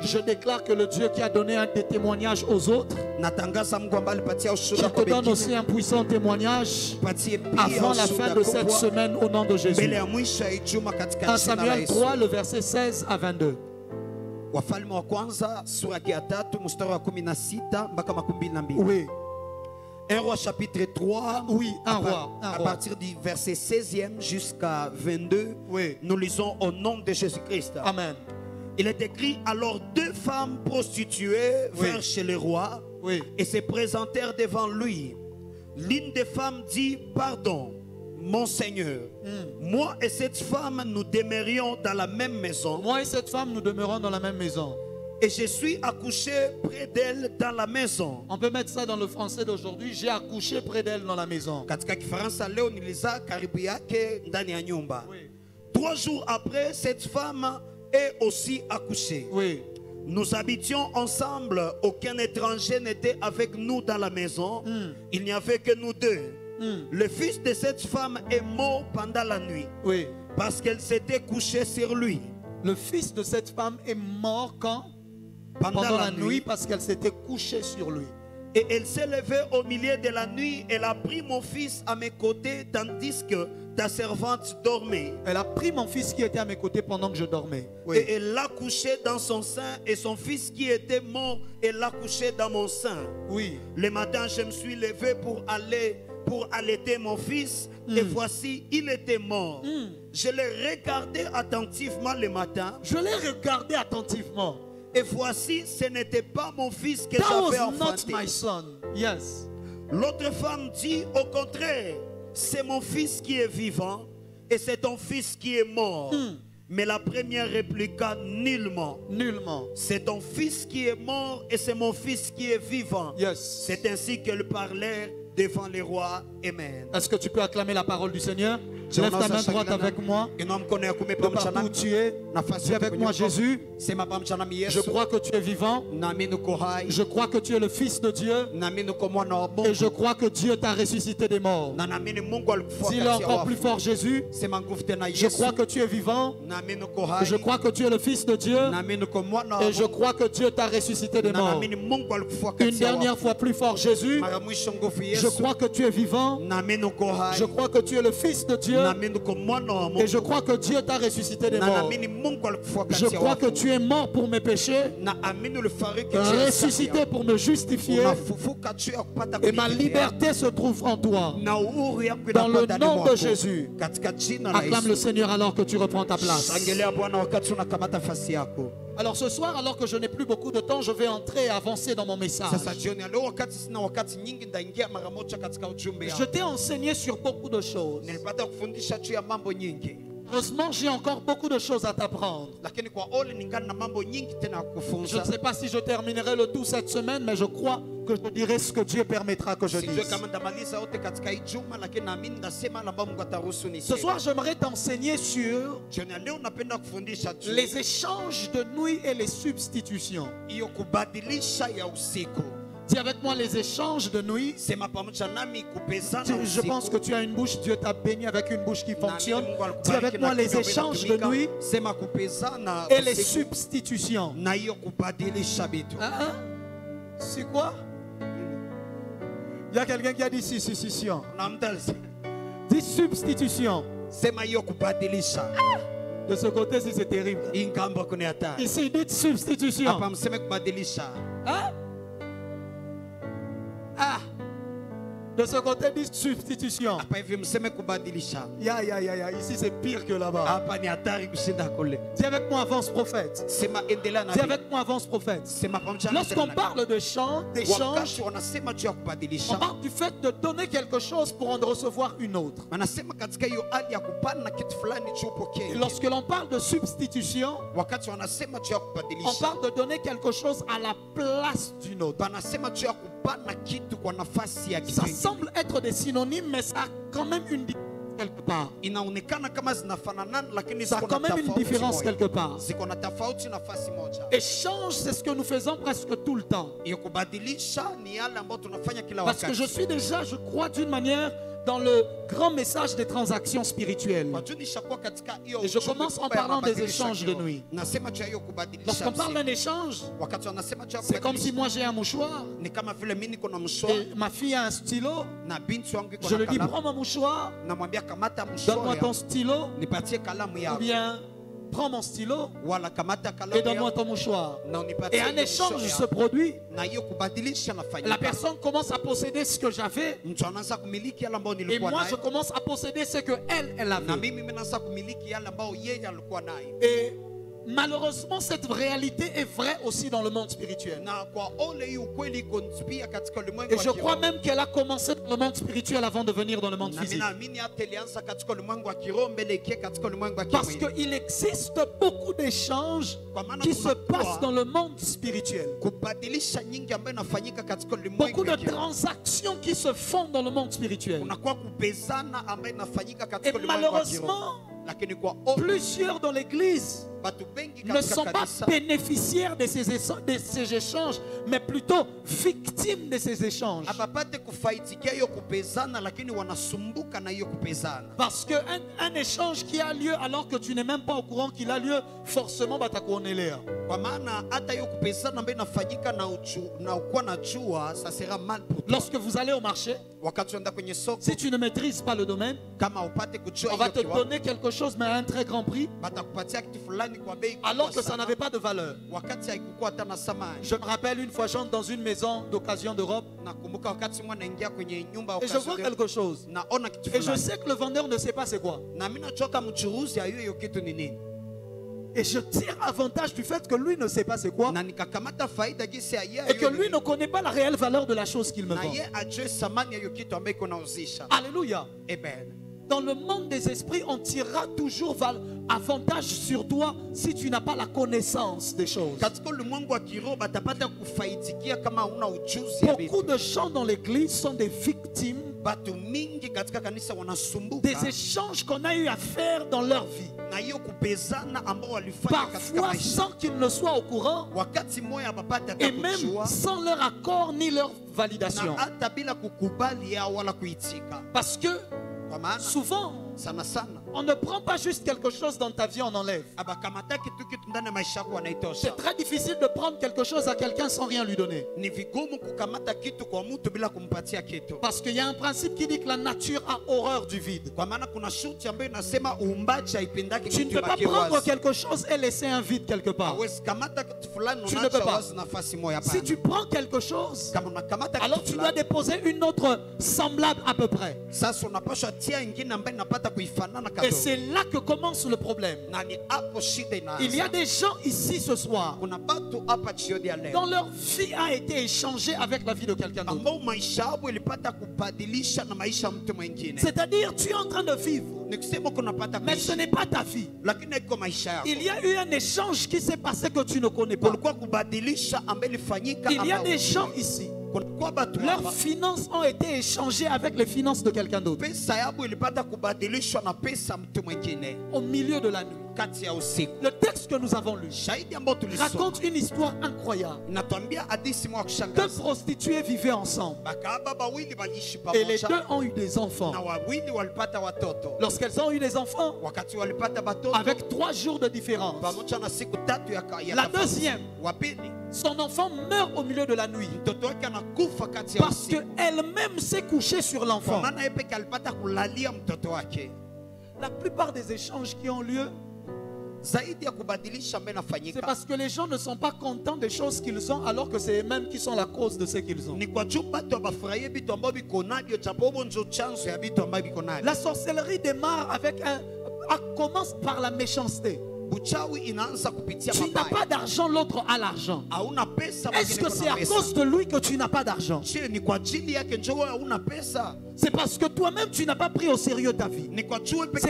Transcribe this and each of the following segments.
Je déclare que le Dieu qui a donné des témoignages aux autres, qu'il te donne aussi un puissant témoignage avant la fin de cette semaine au nom de Jésus. 1 Samuel 3, le verset 16 à 22. Oui. 1 Roi chapitre 3, oui, à partir du verset 16e jusqu'à 22, oui. Nous lisons au nom de Jésus-Christ. Amen. Il est écrit, alors 2 femmes prostituées vinrent chez le roi et se présentèrent devant lui. L'une des femmes dit, pardon, mon Seigneur, moi et cette femme, nous demeurions dans la même maison. Moi et cette femme, nous demeurons dans la même maison. Et je suis accouché près d'elle dans la maison. On peut mettre ça dans le français d'aujourd'hui. J'ai accouché près d'elle dans la maison. 3 jours après, cette femme est aussi accouchée. Oui. Nous habitions ensemble. Aucun étranger n'était avec nous dans la maison. Il n'y avait que nous 2. Le fils de cette femme est mort pendant la nuit. Oui. Parce qu'elle s'était couchée sur lui. Le fils de cette femme est mort quand? Pendant la nuit, parce qu'elle s'était couchée sur lui. Et elle s'est levée au milieu de la nuit. Elle a pris mon fils à mes côtés tandis que ta servante dormait. Elle a pris mon fils qui était à mes côtés pendant que je dormais. Oui. Et elle l'a couché dans son sein. Et son fils qui était mort, elle l'a couché dans mon sein. Oui. Le matin, je me suis levé pour allaiter mon fils. Et voici, il était mort. Je l'ai regardé attentivement le matin. Je l'ai regardé attentivement. Et voici, ce n'était pas mon fils que That j'avais was enfanté. not my son. Yes. L'autre femme dit, au contraire, c'est mon fils qui est vivant et c'est ton fils qui est mort. Mais la première répliqua, nullement. Nullement. C'est ton fils qui est mort et c'est mon fils qui est vivant. Yes. C'est ainsi qu'elle parlait devant les rois. Amen. Est-ce que tu peux acclamer la parole du Seigneur? Lève ta main droite avec moi. De partout où tu es. Dis avec moi, Jésus. Je crois que tu es vivant. Je crois que tu es le Fils de Dieu. Et je crois que Dieu t'a ressuscité des morts. Dis-le encore plus fort, Jésus. Je crois que tu es vivant. Je crois que tu es le Fils de Dieu. Et je crois que Dieu t'a ressuscité des morts. Une dernière fois plus fort, Jésus. Je crois que tu es vivant. Je crois que tu es le Fils de Dieu. Et je crois que Dieu t'a ressuscité des morts. Je crois que tu es mort pour mes péchés, ressuscité pour me justifier. Et ma liberté se trouve en toi. Dans le nom de Jésus. Acclame le Seigneur alors que tu reprends ta place. Alors ce soir, alors que je n'ai plus beaucoup de temps, je vais entrer et avancer dans mon message. Je t'ai enseigné sur beaucoup de choses. Heureusement, j'ai encore beaucoup de choses à t'apprendre. Je ne sais pas si je terminerai le tout cette semaine, mais je crois que je dirai ce que Dieu permettra que je dise. Ce soir, j'aimerais t'enseigner sur les échanges de nuit et les substitutions. Dis avec moi les échanges de nuit. Je pense que tu as une bouche, Dieu t'a béni avec une bouche qui fonctionne. Dis avec moi les échanges de nuit et les substitutions. C'est quoi? Il y a quelqu'un qui a dit substitution. Dis substitution. De ce côté, si c'est terrible. Ici, dites substitution. Hein? Ah, de ce côté, dit substitution. Ici, c'est pire que là-bas. Dis avec moi, avance prophète. Dis avec moi, avance prophète. Lorsqu'on parle d'échange, on parle du fait de donner quelque chose pour en recevoir une autre. Et lorsque l'on parle de substitution, on parle de donner quelque chose à la place d'une autre. Ça semble être des synonymes, mais ça a quand même une différence quelque part. Ça a quand même une différence quelque part. Échange, c'est ce que nous faisons presque tout le temps. Parce que je suis déjà, je crois, d'une manière dans le grand message des transactions spirituelles. Et je commence en parlant des échanges de nuit. Lorsqu'on parle d'un échange, c'est comme si moi j'ai un mouchoir et ma fille a un stylo. Je lui dis prends mon mouchoir, donne-moi ton stylo, ou bien prends mon stylo et donne-moi ton mouchoir. Et un échange se produit. La personne commence à posséder ce que j'avais et moi je commence à posséder ce qu'elle avait. Et malheureusement, cette réalité est vraie aussi dans le monde spirituel. Et je crois même qu'elle a commencé dans le monde spirituel avant de venir dans le monde physique. Parce qu'il existe beaucoup d'échanges qui se passent dans le monde spirituel. Beaucoup de transactions qui se font dans le monde spirituel. Et malheureusement, plusieurs dans l'église ne sont pas bénéficiaires de ces échanges, mais plutôt victimes de ces échanges. Parce qu'un échange qui a lieu alors que tu n'es même pas au courant qu'il a lieu, forcément ça sera mal pour toi. Lorsque vous allez au marché, si tu ne maîtrises pas le domaine, on va te donner quelque chose mais à un très grand prix, alors que ça n'avait pas de valeur. Je me rappelle une fois, j'entre dans une maison d'occasion d'Europe et je vois quelque chose et je sais que le vendeur ne sait pas c'est quoi. Et je tire avantage du fait que lui ne sait pas c'est quoi et que lui ne connaît pas la réelle valeur de la chose qu'il me vend. Alléluia. Amen. Dans le monde des esprits, on tirera toujours avantage sur toi si tu n'as pas la connaissance des choses. Beaucoup de gens dans l'église sont des victimes des échanges qu'on a eu à faire dans leur vie. Parfois sans qu'ils ne soient au courant et même sans leur accord ni leur validation. Parce que souvent, on ne prend pas juste quelque chose dans ta vie, on enlève. C'est très difficile de prendre quelque chose à quelqu'un sans rien lui donner. Parce qu'il y a un principe qui dit que la nature a horreur du vide. Tu ne peux pas prendre quelque chose et laisser un vide quelque part. Tu ne peux pas. Si tu prends quelque chose, alors tu dois déposer une autre semblable à peu près. Et c'est là que commence le problème. Il y a des gens ici ce soir dont leur vie a été échangée avec la vie de quelqu'un d'autre. C'est-à-dire tu es en train de vivre, mais ce n'est pas ta vie. Il y a eu un échange qui s'est passé que tu ne connais pas. Il y a des gens ici, leurs finances ont été échangées avec les finances de quelqu'un d'autre. Au milieu de la nuit. Le texte que nous avons lu raconte une histoire incroyable. Deux prostituées vivaient ensemble et les deux ont eu des enfants. Lorsqu'elles ont eu des enfants, avec 3 jours de différence, la deuxième, son enfant meurt au milieu de la nuit parce qu'elle-même s'est couchée sur l'enfant. La plupart des échanges qui ont lieu, c'est parce que les gens ne sont pas contents des choses qu'ils ont alors que c'est eux-mêmes qui sont la cause de ce qu'ils ont. La sorcellerie démarre commence par la méchanceté. Tu n'as pas d'argent, l'autre a l'argent. Est-ce que c'est à cause de lui que tu n'as pas d'argent? C'est parce que toi-même tu n'as pas pris au sérieux ta vie. C'est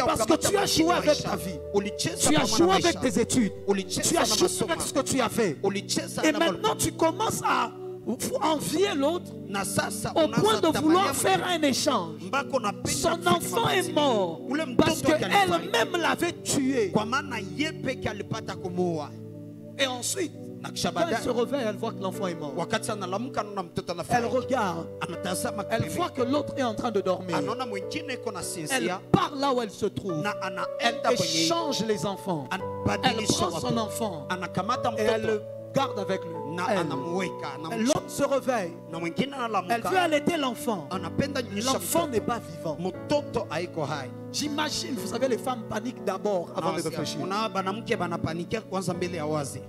parce que tu as joué avec ta vie. Tu as joué avec tes études. Tu as joué avec ce que tu as fait. Et maintenant tu commences à envier l'autre au point de vouloir faire un échange. Son enfant est mort parce qu'elle-même l'avait tué. Et ensuite, Quand elle se réveille, elle voit que l'enfant est mort. Elle regarde. Elle voit que l'autre est en train de dormir. Elle part là où elle se trouve. Elle échange les enfants. Elle prend son enfant et elle le garde avec lui. L'autre se réveille. Elle veut allaiter l'enfant. L'enfant n'est pas vivant. J'imagine, vous savez, les femmes paniquent d'abord avant de réfléchir.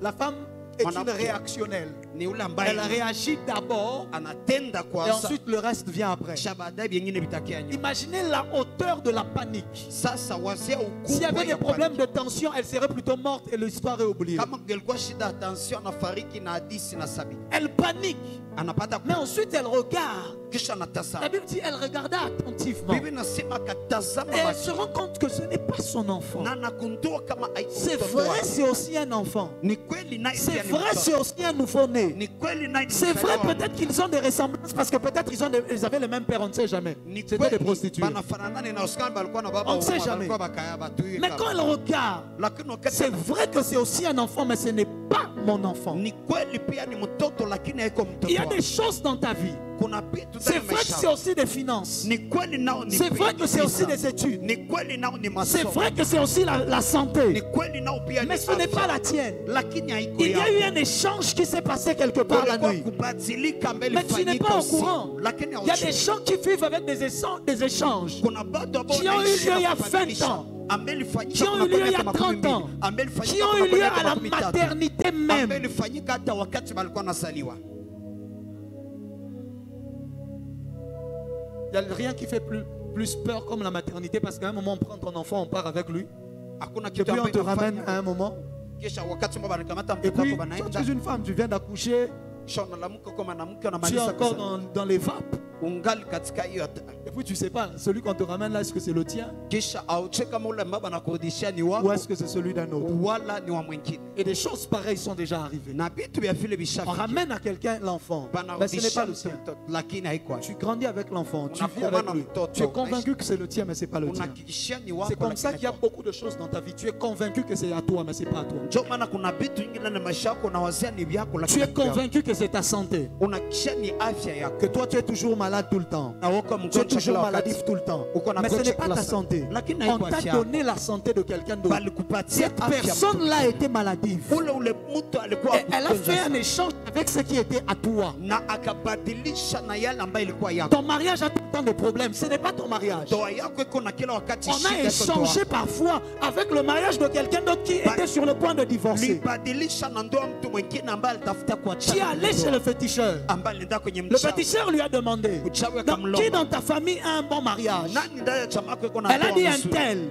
La femme est une réactionnelle. Elle réagit d'abord et ensuite le reste vient après. Imaginez la hauteur de la panique. S'il y avait des problèmes de tension, elle serait plutôt morte et l'histoire est oubliée. Elle panique. Mais ensuite elle regarde. La Bible dit elle regardait attentivement. Et elle se rend compte que ce n'est pas son enfant. C'est vrai, c'est aussi un enfant. C'est vrai, c'est aussi un nouveau-né. C'est vrai, peut-être qu'ils ont des ressemblances parce que peut-être ils avaient le même père, on ne sait jamais. C'était des prostituées. On ne sait jamais. Mais quand elle regarde, c'est vrai que c'est aussi un enfant, mais ce n'est pas mon enfant. Il y a des choses dans ta vie. C'est vrai que c'est aussi des finances. C'est vrai que c'est aussi des études. C'est vrai que c'est aussi la santé. Mais ce n'est pas la tienne. Il y a eu un échange qui s'est passé quelque part la nuit. Mais tu n'es pas au courant. Il y a des gens qui vivent avec des échanges qui ont eu lieu il y a 20 ans. Qui ont eu lieu il y a 30 ans. Qui ont eu lieu à la maternité même. Il n'y a rien qui fait plus peur comme la maternité parce qu'à un moment on prend ton enfant, on part avec lui. Et puis on te ramène à un moment. Et puis toi, tu es une femme, tu viens d'accoucher. Tu es encore dans les vapes. Et puis tu ne sais pas, celui qu'on te ramène là, est-ce que c'est le tien? Ou est-ce que c'est celui d'un autre? Et des choses pareilles sont déjà arrivées. On ramène à quelqu'un l'enfant, mais ce n'est pas le sien. Tu grandis avec l'enfant, tu vis avec lui. Tu es convaincu que c'est le tien, mais ce n'est pas le tien. C'est comme ça qu'il y a beaucoup de choses dans ta vie. Tu es convaincu que c'est à toi, mais ce n'est pas à toi. Tu es convaincu que c'est ta santé, que toi tu es toujours malade tout le temps, tu es toujours maladif tout le temps, mais ce n'est pas ta santé. On t'a donné la santé de quelqu'un d'autre. Cette personne-là était maladive et elle a fait un échange avec ce qui était à toi. Ton mariage a tout le temps des problèmes, ce n'est pas ton mariage. On a échangé parfois avec le mariage de quelqu'un d'autre qui était sur le point de divorcer. Qui est allé chez le féticheur. Le féticheur lui a demandé, qui dans ta famille a un bon mariage? Elle a dit un tel.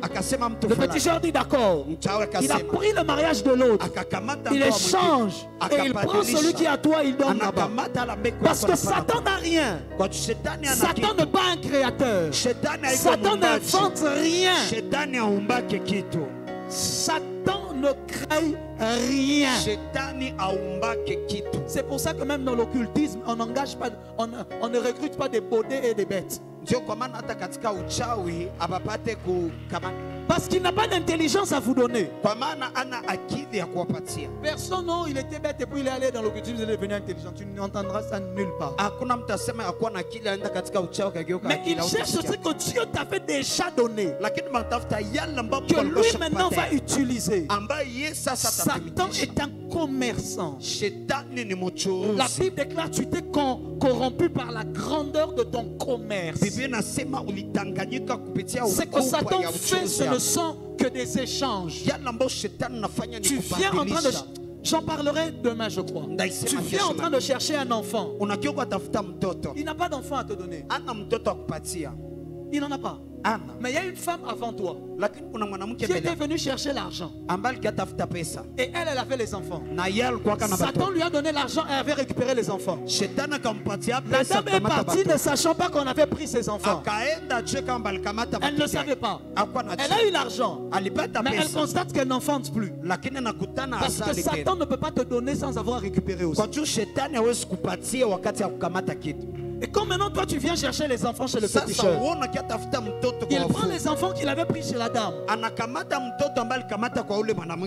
Le féticheur dit d'accord. Il a pris le mariage de l'autre. Il échange et il prend celui qui est à toi, il donne là-bas. Parce que Satan n'a rien. Satan n'est pas un créateur. Satan n'invente rien. Satan ne crée rien. C'est pour ça que même dans l'occultisme, on n'engage pas, on ne recrute pas des baudets et des bêtes. Parce qu'il n'a pas d'intelligence à vous donner. Personne, non, il était bête et puis il est allé dans l'occultisme, il est devenu intelligent. Tu n'entendras ça nulle part. Mais il cherche ce que Dieu t'avait déjà donné, que lui maintenant va utiliser. Satan est un commerçant. La Bible déclare: tu t'es corrompu par la grandeur de ton commerce. Ce que Satan fait, ce ne sont que des échanges. Tu viens en train de... J'en parlerai demain, je crois. Tu viens en train de chercher un enfant. Il n'a pas d'enfant à te donner. Il n'en a pas. Mais il y a une femme avant toi qui était venue chercher l'argent. Et elle avait les enfants. Satan lui a donné l'argent et avait récupéré les enfants. La dame est partie ne sachant pas qu'on avait pris ses enfants. Elle ne savait pas. Elle a eu l'argent, mais elle constate qu'elle n'enfante plus. Parce que Satan ne peut pas te donner sans avoir récupéré aussi. Et comme maintenant toi tu viens chercher les enfants chez le féticheur, il prend les enfants qu'il avait pris chez la dame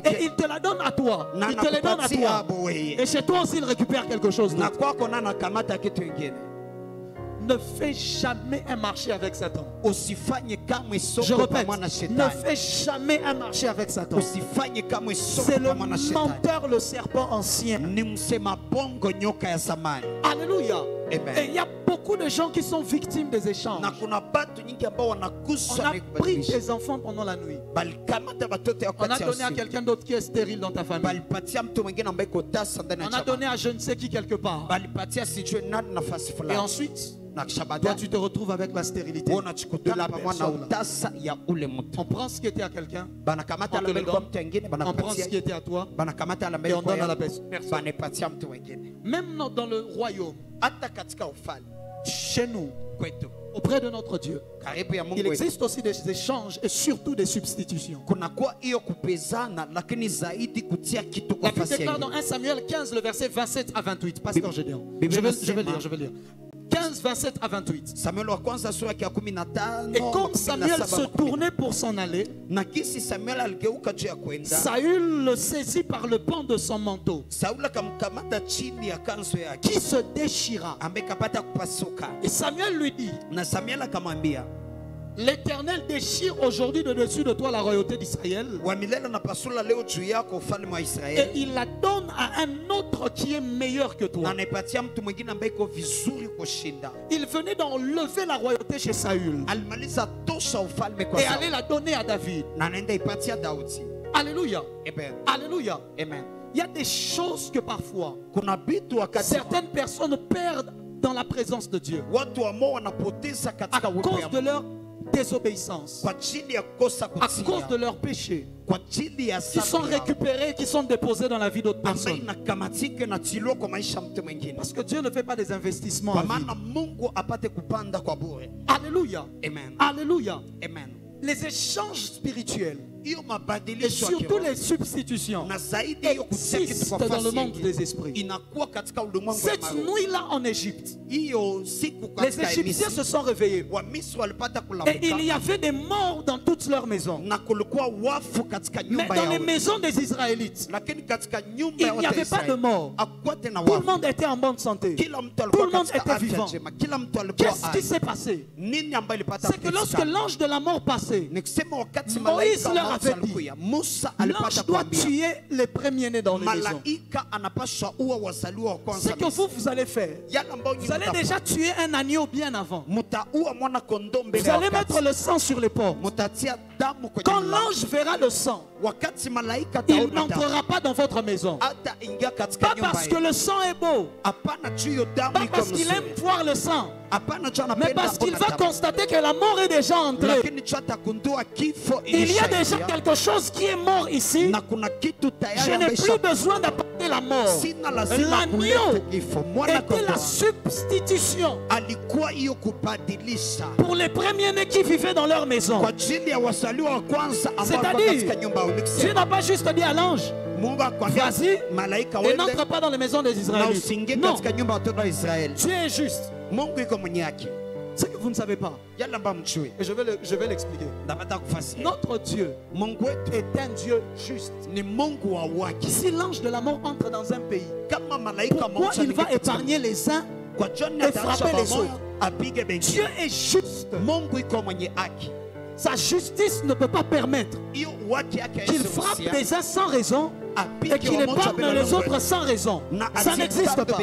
et il te la donne à toi. Il te les donne à toi. Et chez toi aussi il récupère quelque chose d'autre. Ne fais jamais un marché avec Satan. Je répète, ne fais jamais un marché avec Satan. C'est le menteur, le serpent ancien. Alléluia. Amen. Et il y a beaucoup de gens qui sont victimes des échanges. On a pris tes enfants pendant la nuit. On a donné à quelqu'un d'autre qui est stérile dans ta famille. On a donné à je ne sais qui quelque part. Et ensuite, toi tu te retrouves avec la stérilité de la personne. On prend ce qui était à quelqu'un, on te le donne. On prend ce qui était à toi et on donne à la personne. Même dans le royaume, chez nous, auprès de notre Dieu, il existe aussi des échanges et surtout des substitutions. La Bible déclare dans 1 Samuel 15, le verset 27 à 28. Pasteur Gédéon, je vais lire. 15, 27 à 28. Et quand Samuel se tournait pour s'en aller, Saül le saisit par le pan de son manteau, qui se déchira. Et Samuel lui dit, l'Éternel déchire aujourd'hui de dessus de toi la royauté d'Israël et il la donne à un autre qui est meilleur que toi. Il venait d'enlever la royauté chez Saül et aller la donner à David. Alléluia. Alléluia. Amen. Il y a des choses que parfois certaines personnes perdent dans la présence de Dieu à cause de leur désobéissance, à cause de leurs péchés, qui sont récupérés, qui sont déposés dans la vie d'autres personnes. Parce que Dieu ne fait pas des investissements à vie. Alléluia. Amen. Alléluia. Amen. Les échanges spirituels et surtout les substitutions existent dans le monde des esprits. Cette nuit-là en Égypte, les Égyptiens se sont réveillés et il y avait des morts dans toutes leurs maisons. Mais dans les maisons des Israélites, il n'y avait pas de morts. Tout le monde était en bonne santé. Tout le monde était vivant. Qu'est-ce qui s'est passé? C'est que lorsque l'ange de la mort passait, Moïse leur avait dit, l'ange doit tuer les premiers-nés dans les maisons. C'est que vous allez faire. Vous allez déjà tuer un agneau bien avant. Vous allez mettre le sang sur les portes. Quand l'ange verra le sang, il n'entrera pas dans votre maison. Pas parce que le sang est beau, pas parce qu'il aime voir le sang, mais parce qu'il va constater que la mort est déjà entrée. Il y a déjà quelque chose qui est mort ici. Je n'ai plus besoin d'apporter la mort. L'agneau était la substitution pour les premiers-nés qui vivaient dans leur maison. C'est-à-dire, Dieu n'a pas juste dit à l'ange, vas-y et n'entre pas dans les maisons des Israélites. Non, Dieu est juste. Ce que vous ne savez pas, et je vais l'expliquer. Notre Dieu est un Dieu juste. Si l'ange de la mort entre dans un pays, pourquoi il va épargner les uns et frapper les autres? Dieu est juste. Sa justice ne peut pas permettre qu'il frappe des uns sans raison et qu'il épargne les autres sans raison. Ça n'existe pas.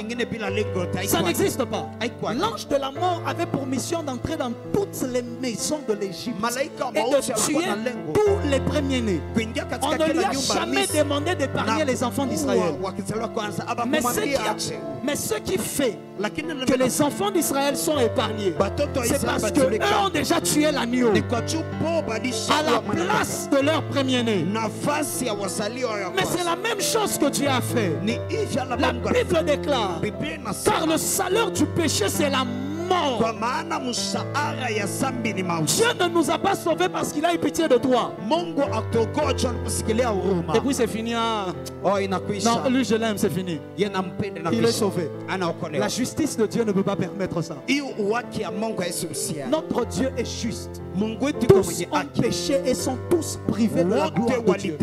Ça n'existe pas. L'ange de la mort avait pour mission d'entrer dans toutes les maisons de l'Égypte et de tuer tous les premiers-nés. On ne lui a jamais demandé d'épargner les enfants d'Israël. Mais ce qui fait que les enfants d'Israël sont épargnés, c'est parce qu'eux ont déjà tué l'agneau à la place de leur premier-né. Mais c'est la même chose que Dieu a fait. La Bible déclare, car le salaire du péché c'est la mort. Dieu ne nous a pas sauvés parce qu'il a eu pitié de toi. Et puis c'est fini. Hein? Non, lui je l'aime, c'est fini. Il est sauvé. La justice de Dieu ne peut pas permettre ça. Notre Dieu est juste. Tous ont péché et sont tous privés de la gloire de Dieu.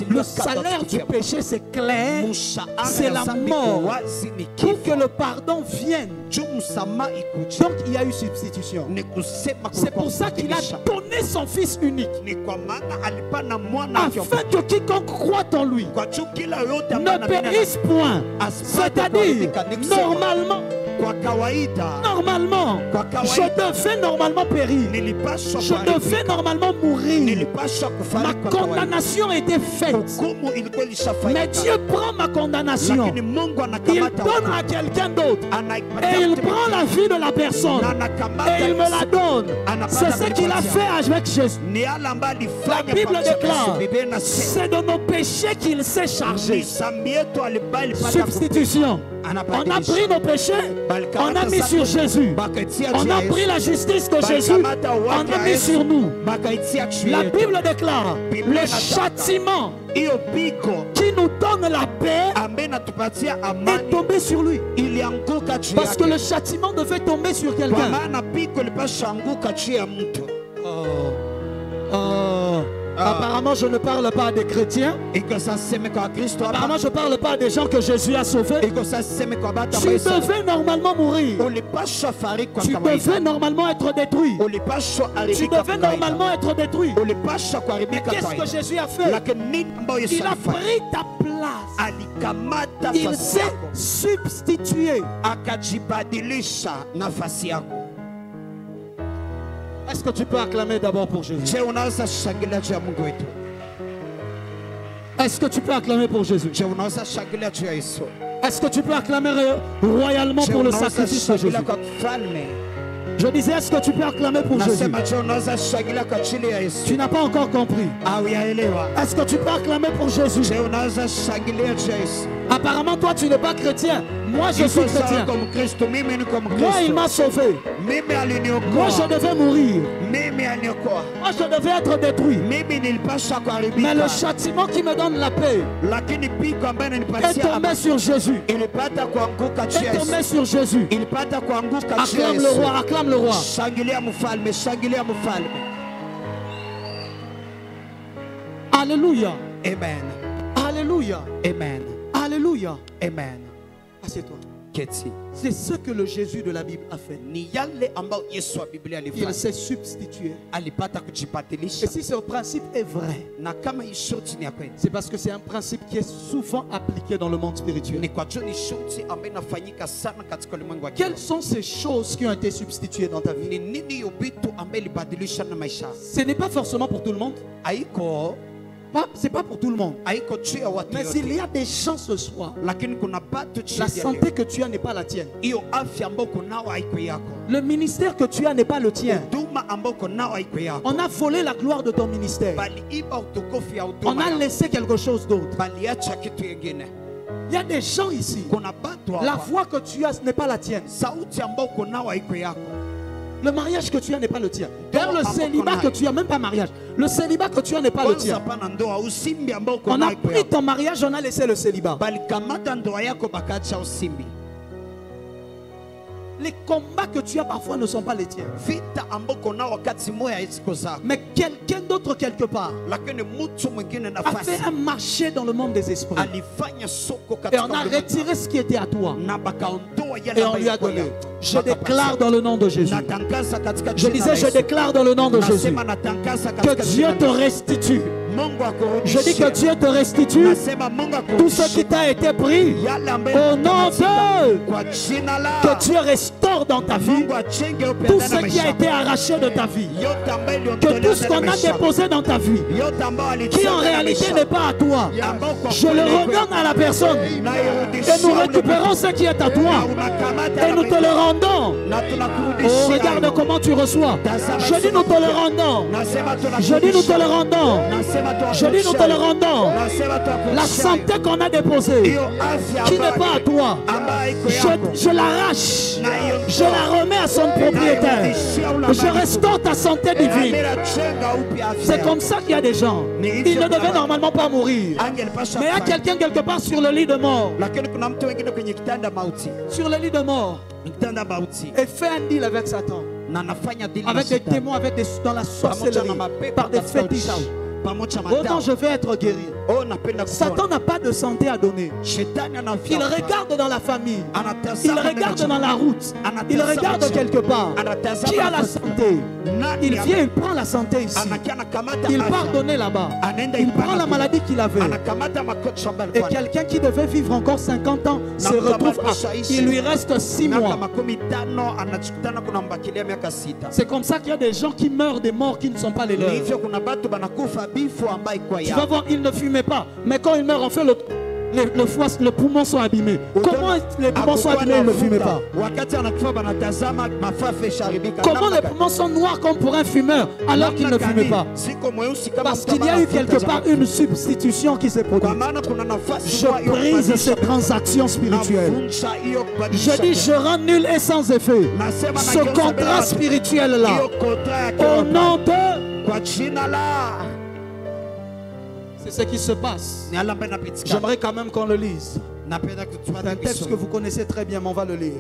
Le salaire du péché, c'est clair, c'est la mort. Pour que le pardon vienne, donc il y a eu substitution. C'est pour ça qu'il a donné son Fils unique, afin que quiconque croit en lui ne périsse point. C'est-à-dire, normalement, je devais normalement périr. Je devais normalement mourir. Ma condamnation était faite. Mais Dieu prend ma condamnation. Il donne à quelqu'un d'autre. Et il prend la vie de la personne. Et il me la donne. C'est ce qu'il a fait avec Jésus. La Bible déclare, c'est de nos péchés qu'il s'est chargé. Substitution. On a pris nos péchés, on a mis sur Jésus. On a pris la justice de Jésus, on a mis sur nous. La Bible déclare, le châtiment qui nous donne la paix est tombé sur lui. Parce que le châtiment devait tomber sur quelqu'un. Apparemment, je ne parle pas des chrétiens. Apparemment, je ne parle pas des gens que Jésus a sauvés. Tu devais normalement mourir. Tu devais normalement être détruit. Tu devais normalement être détruit. Mais qu'est-ce que Jésus a fait? Il a pris ta place. Il s'est substitué. Est-ce que tu peux acclamer d'abord pour Jésus? Est-ce que tu peux acclamer pour Jésus? Est-ce que tu peux acclamer royalement pour le sacrifice de Jésus? Je disais, est-ce que tu peux acclamer pour Jésus? Tu n'as pas encore compris. Est-ce que tu peux acclamer pour Jésus? Apparemment, toi, tu n'es pas chrétien. Moi, je suis chrétien. Moi, il m'a sauvé. Moi, je devais mourir. Moi, je devais être détruit. Mais le châtiment qui me donne la paix est tombé sur Jésus. Est tombé sur Jésus. Acclame le roi, acclame le roi. Alléluia. Amen. Alléluia. Amen. Alléluia. Amen. Assieds-toi. C'est ce que le Jésus de la Bible a fait. Il s'est substitué. Et si ce principe est vrai, c'est parce que c'est un principe qui est souvent appliqué dans le monde spirituel. Quelles sont ces choses qui ont été substituées dans ta vie? Ce n'est pas forcément pour tout le monde. C'est pas pour tout le monde. Mais s'il y a des gens ce soir, la santé que tu as n'est pas la tienne. Le ministère que tu as n'est pas le tien. On a volé la gloire de ton ministère. On a laissé quelque chose d'autre. Il y a des gens ici, la voix que tu as n'est pas la tienne. Le mariage que tu as n'est pas le tien. D'ailleurs, le célibat que tu as, même pas mariage, le célibat que tu as n'est pas le tien. On a pris ton mariage, on a laissé le célibat. Les combats que tu as parfois ne sont pas les tiens. Mais quelqu'un d'autre quelque part a fait un marché dans le monde des esprits. Et on a retiré ce qui était à toi. Et on lui a donné. Je déclare dans le nom de Jésus. Je disais, je déclare dans le nom de Jésus que Dieu te restitue. Je dis que Dieu te restitue tout ce qui t'a été pris au nom de que Dieu restaure dans ta vie tout ce qui a été arraché de ta vie, que tout ce qu'on a déposé dans ta vie qui en réalité n'est pas à toi, je le redonne à la personne et nous récupérons ce qui est à toi et nous te le rendons. Oh, regarde comment tu reçois. Je dis nous te le rendons. Je dis nous te le rendons. Je dis nous te le rendons. La santé qu'on a déposée qui n'est pas à toi, je l'arrache Je la remets à son propriétaire. Je restaure ta santé divine. C'est comme ça qu'il y a des gens. Ils ne devaient normalement pas mourir. Mais il y a quelqu'un quelque part sur le lit de mort. Sur le lit de mort. Et fait un deal avec Satan. Avec des démons, dans la sorcellerie, par des fétiches. Oh non, je vais être guéri. Satan n'a pas de santé à donner. Il regarde dans la famille. Il regarde dans la route. Il regarde quelque part. Qui a la santé? Il vient, il prend la santé ici. Il part donner là-bas. Il prend la maladie qu'il avait. Et quelqu'un qui devait vivre encore 50 ans se retrouve il lui reste 6 mois. C'est comme ça qu'il y a des gens qui meurent des morts qui ne sont pas les leurs. Tu vas voir, ils ne fumaient pas. Mais quand ils meurent, en fait, les poumons sont abîmés. Comment les poumons sont abîmés, ils ne fumaient pas? Comment les poumons sont noirs comme pour un fumeur alors qu'il ne fumait pas? Parce qu'il y a eu quelque part une substitution qui s'est produite. Je brise ces transactions spirituelles. Je dis, je rends nul et sans effet ce contrat spirituel-là. Au nom de... C'est ce qui se passe. J'aimerais quand même qu'on le lise. C'est un texte que vous connaissez très bien, mais on va le lire.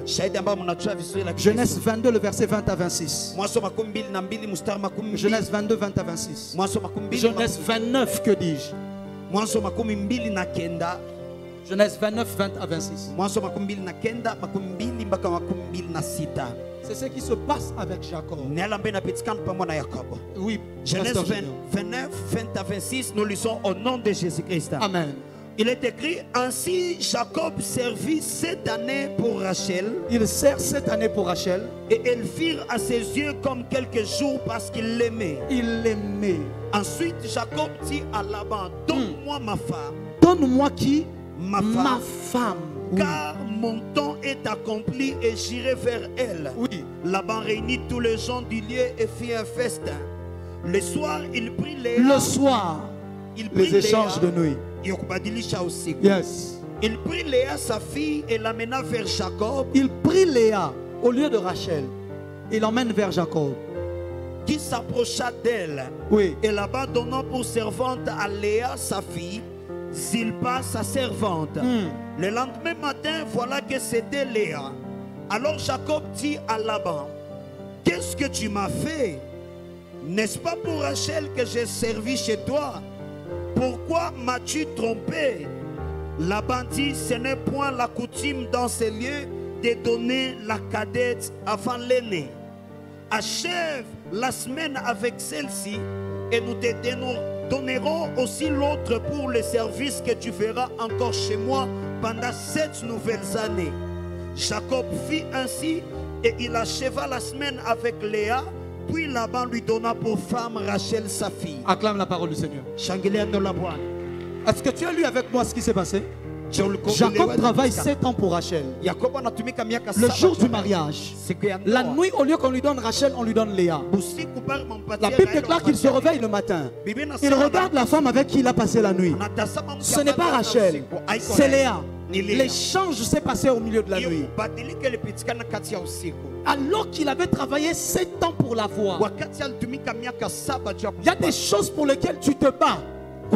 Genèse 22, le verset 20 à 26. Genèse 22, 20 à 26. Genèse 29, que dis-je? Genèse 29, 20 à 26. C'est ce qui se passe avec Jacob. Oui. Genèse 29, 20 à 26, nous lisons au nom de Jésus-Christ. Amen. Il est écrit, ainsi Jacob servit 7 années pour Rachel. Il sert 7 années pour Rachel. Et elles firent à ses yeux comme quelques jours parce qu'il l'aimait. Il l'aimait. Ensuite Jacob dit à Laban, donne-moi ma femme. Donne-moi qui? Ma femme. Car mon temps est accompli et j'irai vers elle. Oui. Laban réunit tous les gens du lieu et fit un festin. Le soir, il prit Léa. Le soir, les échanges de nuit. Yes. Il prit Léa, sa fille, et l'amena vers Jacob. Il prit Léa au lieu de Rachel. Il l'emmène vers Jacob. Qui s'approcha d'elle. Oui. Et là-bas, donnant pour servante à Léa, sa fille, Zilpa, sa servante. Le lendemain matin, voilà que c'était Léa. Alors Jacob dit à Laban, qu'est-ce que tu m'as fait? N'est-ce pas pour Rachel que j'ai servi chez toi? Pourquoi m'as-tu trompé? Laban dit, ce n'est point la coutume dans ces lieux de donner la cadette avant l'aîné. Achève la semaine avec celle-ci et nous te donnerons aussi l'autre pour le service que tu feras encore chez moi pendant 7 nouvelles années. Jacob fit ainsi et il acheva la semaine avec Léa. Puis Laban lui donna pour femme Rachel sa fille. Acclame la parole du Seigneur. Est-ce que tu as lu avec moi ce qui s'est passé? Jacob travaille 7 ans pour Rachel. Le jour du mariage, la nuit, au lieu qu'on lui donne Rachel, on lui donne Léa. La Bible déclare qu'il se réveille le matin. Il regarde la femme avec qui il a passé la nuit. Ce n'est pas Rachel, c'est Léa. L'échange s'est passé au milieu de la nuit. Alors qu'il avait travaillé 7 ans pour la voir. Il y a des choses pour lesquelles tu te bats.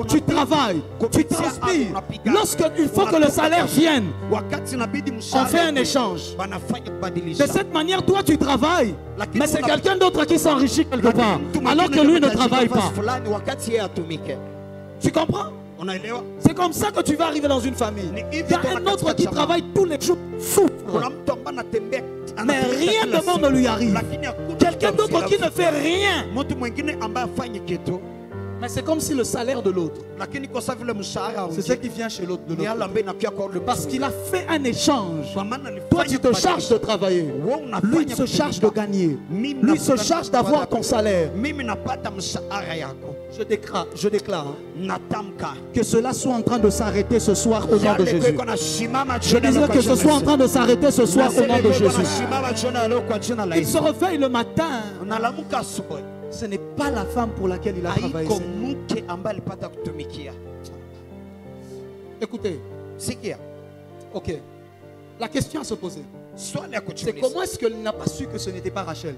Tu travailles, tu transpires. Lorsqu'il faut que le salaire vienne, on fait un échange. De cette manière, toi tu travailles, mais c'est quelqu'un d'autre qui s'enrichit quelque part, alors que lui ne travaille pas. Tu comprends? C'est comme ça que tu vas arriver dans une famille. Il y a un autre qui travaille tous les jours, souffre, mais rien de bon ne lui arrive. Quelqu'un d'autre qui ne fait rien. Mais c'est comme si le salaire de l'autre, c'est ce qui vient chez l'autre de l'autre. Parce qu'il a fait un échange. Toi tu te charges de travailler, lui il se charge de gagner, lui il se charge d'avoir ton salaire. Je déclare que cela soit en train de s'arrêter ce soir au nom de Jésus. Je disais que ce soit en train de s'arrêter ce soir au nom de Jésus. Il se réveille le matin. Ce n'est pas la femme pour laquelle il a travaillé. Écoutez. Ok. La question à se poser, c'est comment est-ce qu'elle n'a pas su que ce n'était pas Rachel?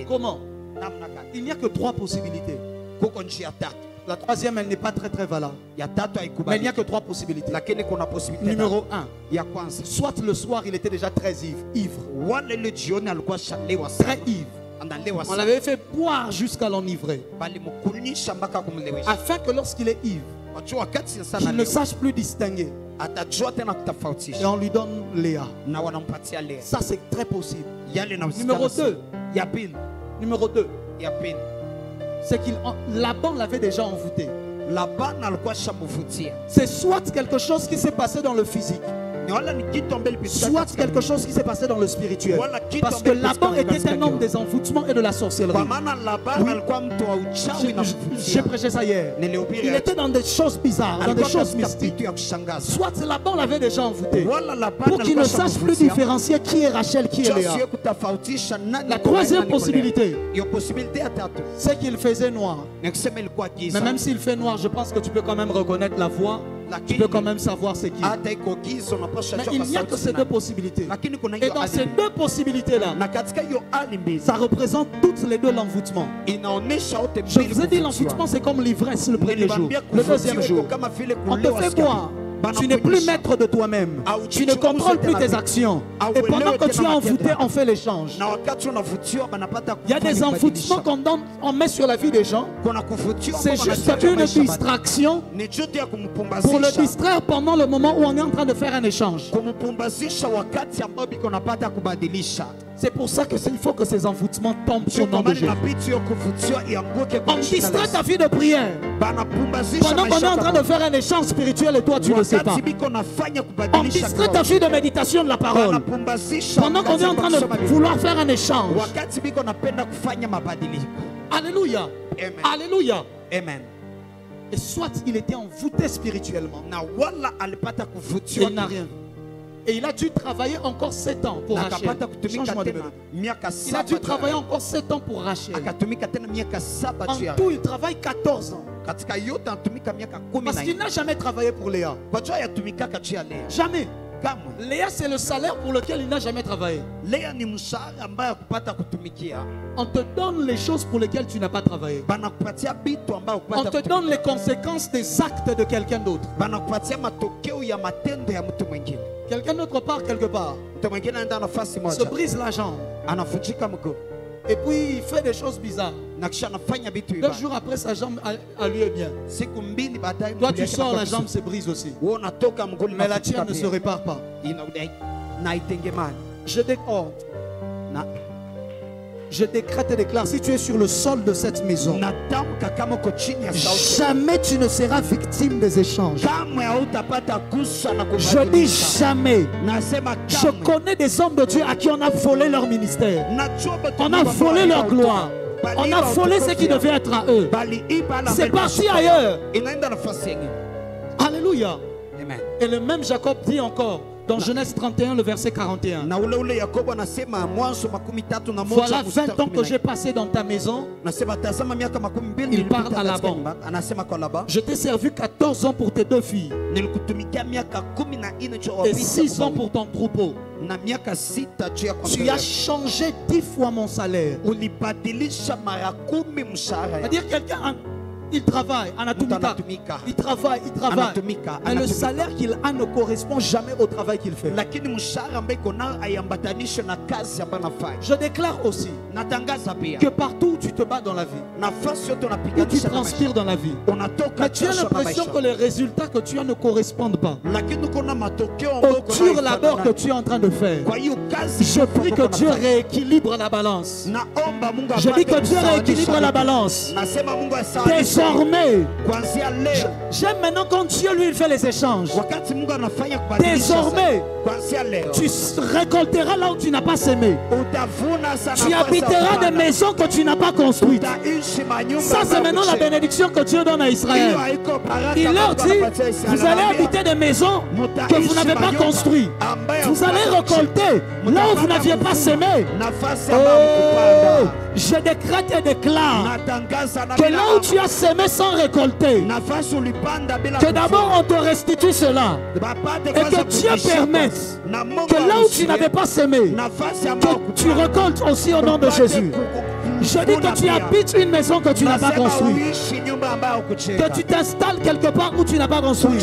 Comment? Il n'y a que 3 possibilités. La troisième, elle n'est pas très valable. Mais il n'y a que 3 possibilités. Numéro 1. Soit le soir, il était déjà très ivre. Très ivre. On l'avait fait boire jusqu'à l'enivrer. Afin que lorsqu'il est ivre, qu'il ne sache plus distinguer. Et on lui donne Léa. Ça, c'est très possible. Numéro 2. C'est qu'il Laban l'avait déjà envoûté. C'est soit quelque chose qui s'est passé dans le physique, soit quelque chose qui s'est passé dans le spirituel. Parce que Laban était un homme des envoûtements et de la sorcellerie. J'ai prêché ça hier. Il était dans des choses bizarres, dans des choses mystiques. Soit Laban l'avait déjà envoûté pour qu'il ne sache plus différencier qui est Rachel, qui est Léa. La troisième possibilité, c'est qu'il faisait noir. Mais même s'il fait noir, je pense que tu peux quand même reconnaître la voix. Tu peux quand même savoir ce qui est. Mais il n'y a que ces 2 possibilités. Et dans ces 2 possibilités-là, ça représente toutes les 2 l'envoûtement. Je vous ai dit, l'envoûtement, c'est comme l'ivresse le premier jour. Le deuxième jour, on te fait boire. Tu n'es plus maître de toi-même. Tu ne contrôles plus tes actions. Et pendant que tu es envoûté, on fait l'échange. Il y a des envoûtements qu'on met sur la vie des gens. C'est juste une distraction pour le distraire pendant le moment où on est en train de faire un échange. C'est pour ça qu'il faut que ces envoûtements tombent au nom de Jésus. On distrait ta vie de prière pendant qu'on est en train de faire un échange spirituel et toi tu ne sais pas. On distrait ta vie de méditation de la parole pendant qu'on est en train de vouloir faire un échange. Alléluia. Alléluia. Amen. Et soit il était envoûté spirituellement et il n'a rien vu. Et il a dû travailler encore 7 ans pour Rachel. Change-moi de mélodie. Il a dû travailler encore 7 ans pour Rachel. En tout, il travaille 14 ans. Parce qu'il n'a jamais travaillé pour Léa. Jamais. Léa, c'est le salaire pour lequel il n'a jamais travaillé. On te donne les choses pour lesquelles tu n'as pas travaillé. On te donne les conséquences des actes de quelqu'un d'autre. Quelqu'un d'autre part quelque part, se brise la jambe. Et puis il fait des choses bizarres. 2 jours après, sa jambe à lui est bien. Toi tu sors, la jambe se brise aussi. Mais la tienne ne se répare pas. Je décrète et déclare, si tu es sur le sol de cette maison, jamais tu ne seras victime des échanges. Je dis jamais. Je connais des hommes de Dieu à qui on a volé leur ministère. On a volé leur gloire. On a volé ce qui devait être à eux. C'est parti ailleurs. Alléluia. Et le même Jacob dit encore dans Genèse 31, le verset 41. Voilà 20 ans que j'ai passé dans ta maison. Il parle à Laban. Je t'ai servi 14 ans pour tes 2 filles. Et 6 ans pour ton troupeau. Tu as changé 10 fois mon salaire. C'est-à-dire quelqu'un... Il travaille, il travaille. Mais le salaire qu'il a ne correspond jamais au travail qu'il fait. Je déclare aussi que partout où tu te bats dans la vie, où tu transpires dans la vie, mais tu as l'impression que les résultats que tu as ne correspondent pas au dur labeur que tu es en train de faire. Je prie que Dieu rééquilibre la balance. Je dis que Dieu rééquilibre la balance. Désormais, j'aime maintenant quand Dieu lui il fait les échanges. Désormais, tu récolteras là où tu n'as pas semé. Tu habiteras des maisons que tu n'as pas construites. Ça c'est maintenant la bénédiction que Dieu donne à Israël. Il leur dit, vous allez habiter des maisons que vous n'avez pas construit. Vous allez récolter là où vous n'aviez pas semé. Oh, je décrète et déclare que là où tu as semé sans récolter, que d'abord on te restitue cela. Et que Dieu permette que là où tu n'avais pas semé, que tu récoltes aussi au nom de Jésus. Je dis que tu habites une maison que tu n'as pas construite. Que tu t'installes quelque part où tu n'as pas construit.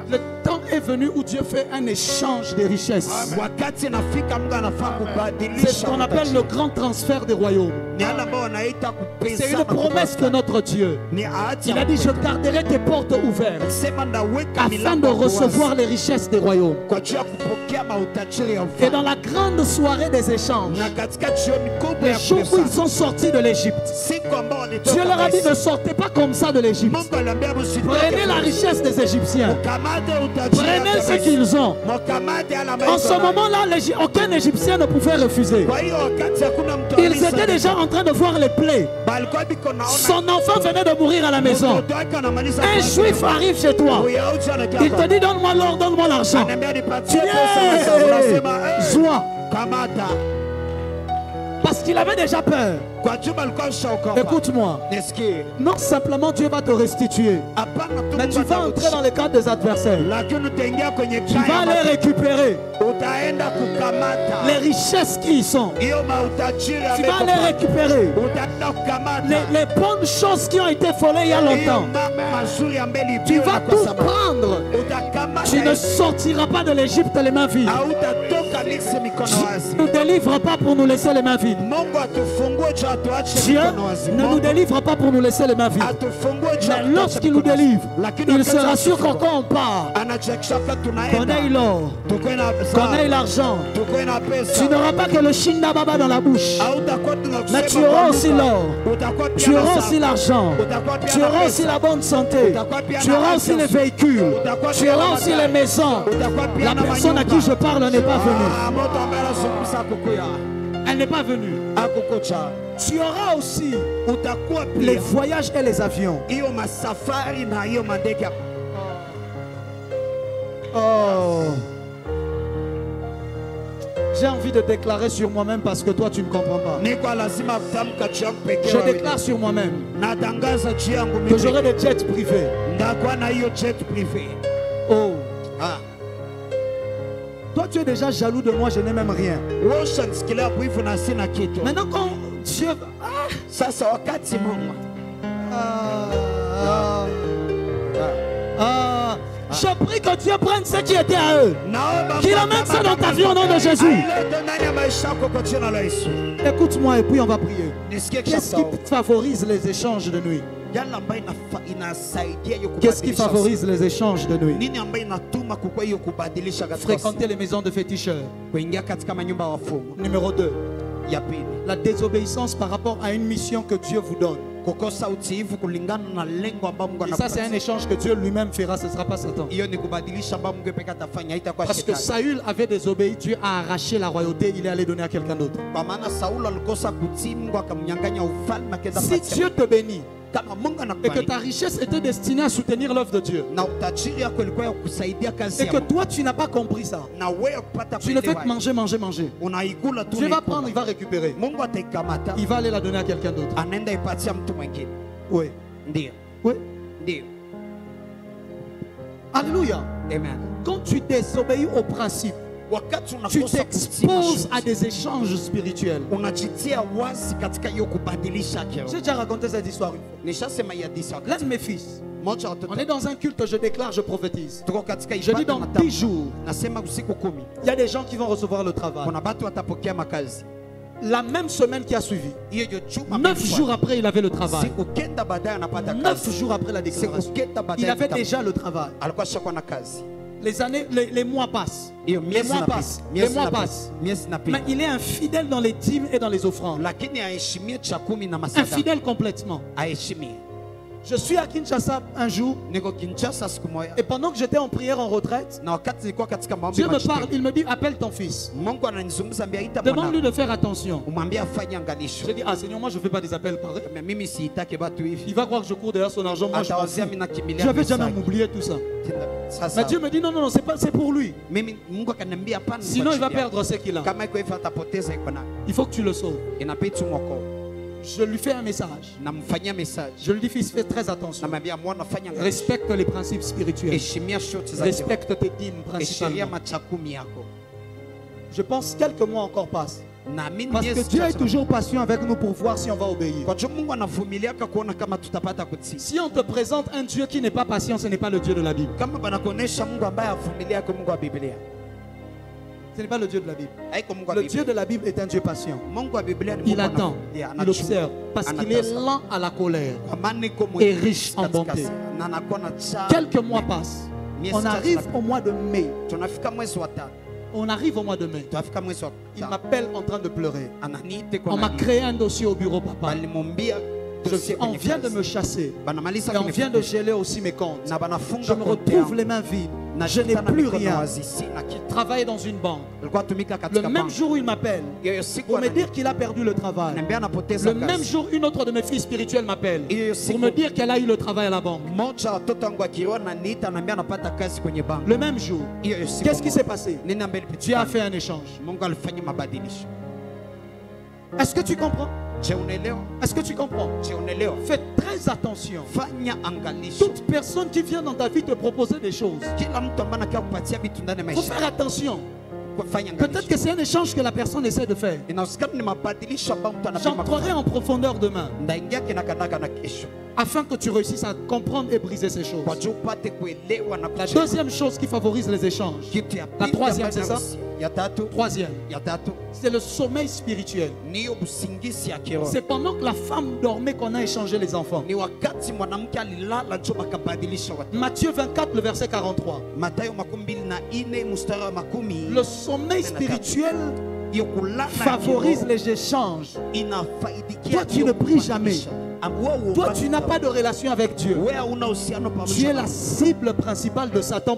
Le temps est venu où Dieu fait un échange des richesses. C'est ce qu'on appelle le grand transfert des royaumes. C'est une promesse de notre Dieu. Il a dit: je garderai tes portes ouvertes afin de recevoir les richesses des royaumes. Et dans la grande soirée des échanges, les jours où ils sont sortis de l'Égypte, Dieu leur a dit: ne sortez pas comme ça de l'Égypte. Prenez la richesse des Égyptiens. Prenez ce qu'ils ont. En ce moment-là, aucun Égyptien ne pouvait refuser. Ils étaient déjà en train de voir les plaies. Son enfant venait de mourir à la maison. Un juif arrive chez toi. Il te dit: donne-moi l'or, donne-moi l'argent. Joie. Parce qu'il avait déjà peur. Écoute-moi. Non simplement Dieu va te restituer, mais tu vas entrer dans le cadre des adversaires. Tu vas aller récupérer les richesses qui y sont. Tu vas aller récupérer les bonnes choses qui ont été volées il y a longtemps. Tu vas tout prendre. Tu ne sortiras pas de l'Égypte les mains vides. Tu ne nous délivres pas pour nous laisser les mains vides. Dieu ne nous délivre pas pour nous laisser les mains vides. Mais lorsqu'il nous délivre, il se rassure que quand on part, qu'on ait l'or, qu'on ait l'argent, tu n'auras pas que le shinda baba dans la bouche, mais tu auras aussi l'or, tu auras aussi l'argent, tu auras aussi la bonne santé, tu auras aussi les véhicules, tu auras aussi les maisons. La personne à qui je parle n'est pas venue. Elle n'est pas venue. Tu auras aussi les voyages et les avions. Oh. J'ai envie de déclarer sur moi-même parce que toi tu ne comprends pas. Je déclare sur moi-même que j'aurai des jets privés. Oh. Ah. Toi tu es déjà jaloux de moi, je n'ai même rien. Maintenant quand Dieu... je prie que Dieu prenne ce qui était à eux, qu'il amène ça dans ta vie au nom de Jésus. Écoute-moi et puis on va prier. Qu'est-ce qui favorise les échanges de nuit? Qu'est-ce qui favorise les échanges de nuit? Fréquenter les maisons de féticheurs. Numéro 2. La désobéissance par rapport à une mission que Dieu vous donne. Et ça c'est un échange que Dieu lui-même fera, ce ne sera pas Satan. Parce que Saül avait désobéi, Dieu a arraché la royauté, il est allé donner à quelqu'un d'autre. Si Dieu te bénit et que ta richesse était destinée à soutenir l'œuvre de Dieu, et que toi tu n'as pas compris ça, tu le fais manger, manger, manger, Dieu va prendre, il va récupérer, il va aller la donner à quelqu'un d'autre. Oui. Oui. Alléluia. Amen. Quand tu désobéis au principe, tu t'exposes à des échanges spirituels. J'ai déjà raconté cette histoire une fois. L'un de mes fils, on est dans un culte, je déclare, je prophétise. Je dis dans 10 jours, il y a des gens qui vont recevoir le travail. La même semaine qui a suivi, 9 jours après il avait le travail. 9 jours après la déclaration, il avait déjà le travail. Les années, les mois passent. Les mois passent. Les mois passent. Mais il est infidèle dans les dîmes et dans les offrandes. Infidèle complètement. Je suis à Kinshasa un jour. Et pendant que j'étais en prière en retraite, Dieu me parle, il me dit appelle ton fils. Demande-lui de faire attention. Je dis ah Seigneur, moi je ne fais pas des appels pareils. Il va croire que je cours derrière son argent. Moi je vais jamais m'oublier tout ça. Mais Dieu me dit non, non, non, c'est pour lui. Sinon il va perdre ce qu'il a. Il faut que tu le sauves. Je lui fais un message. Je lui dis fils, fais très attention. Respecte les principes spirituels. Respecte tes dîmes principalement. Je pense que quelques mois encore passent. Parce que Dieu est toujours patient avec nous pour voir si on va obéir. Si on te présente un Dieu qui n'est pas patient, ce n'est pas le Dieu de la Bible. Ce n'est pas le Dieu de la Bible. Le Dieu de la Bible est un Dieu patient. Il attend, il observe, parce qu'il est lent à la colère et riche en bonté. Quelques mois passent. On arrive au mois de mai. On arrive au mois de mai. Il m'appelle en train de pleurer. On m'a créé un dossier au bureau, papa. On vient de me chasser. Et on vient de geler aussi mes comptes. Je me retrouve les mains vides. Je n'ai plus rien. Il travaille dans une banque. Le même jour où il m'appelle pour me dire qu'il a perdu le travail. Le même jour, une autre de mes filles spirituelles m'appelle pour me dire qu'elle a eu le travail à la banque. Le même jour. Qu'est-ce qui s'est passé? Dieu a fait un échange. Est-ce que tu comprends? Est-ce que tu comprends? Fais très attention. Toute personne qui vient dans ta vie te proposer des choses, il faut faire attention. Peut-être que c'est un échange que la personne essaie de faire. J'entrerai en profondeur demain afin que tu réussisses à comprendre et briser ces choses. La deuxième chose qui favorise les échanges, la troisième, c'est ça? Troisième, c'est le sommeil spirituel. C'est pendant que la femme dormait qu'on a échangé les enfants. Matthieu 24, le verset 43. Le sommeil spirituel favorise les échanges. Toi, tu ne pries jamais. Toi, tu n'as pas de relation avec Dieu. Tu es la cible principale de Satan.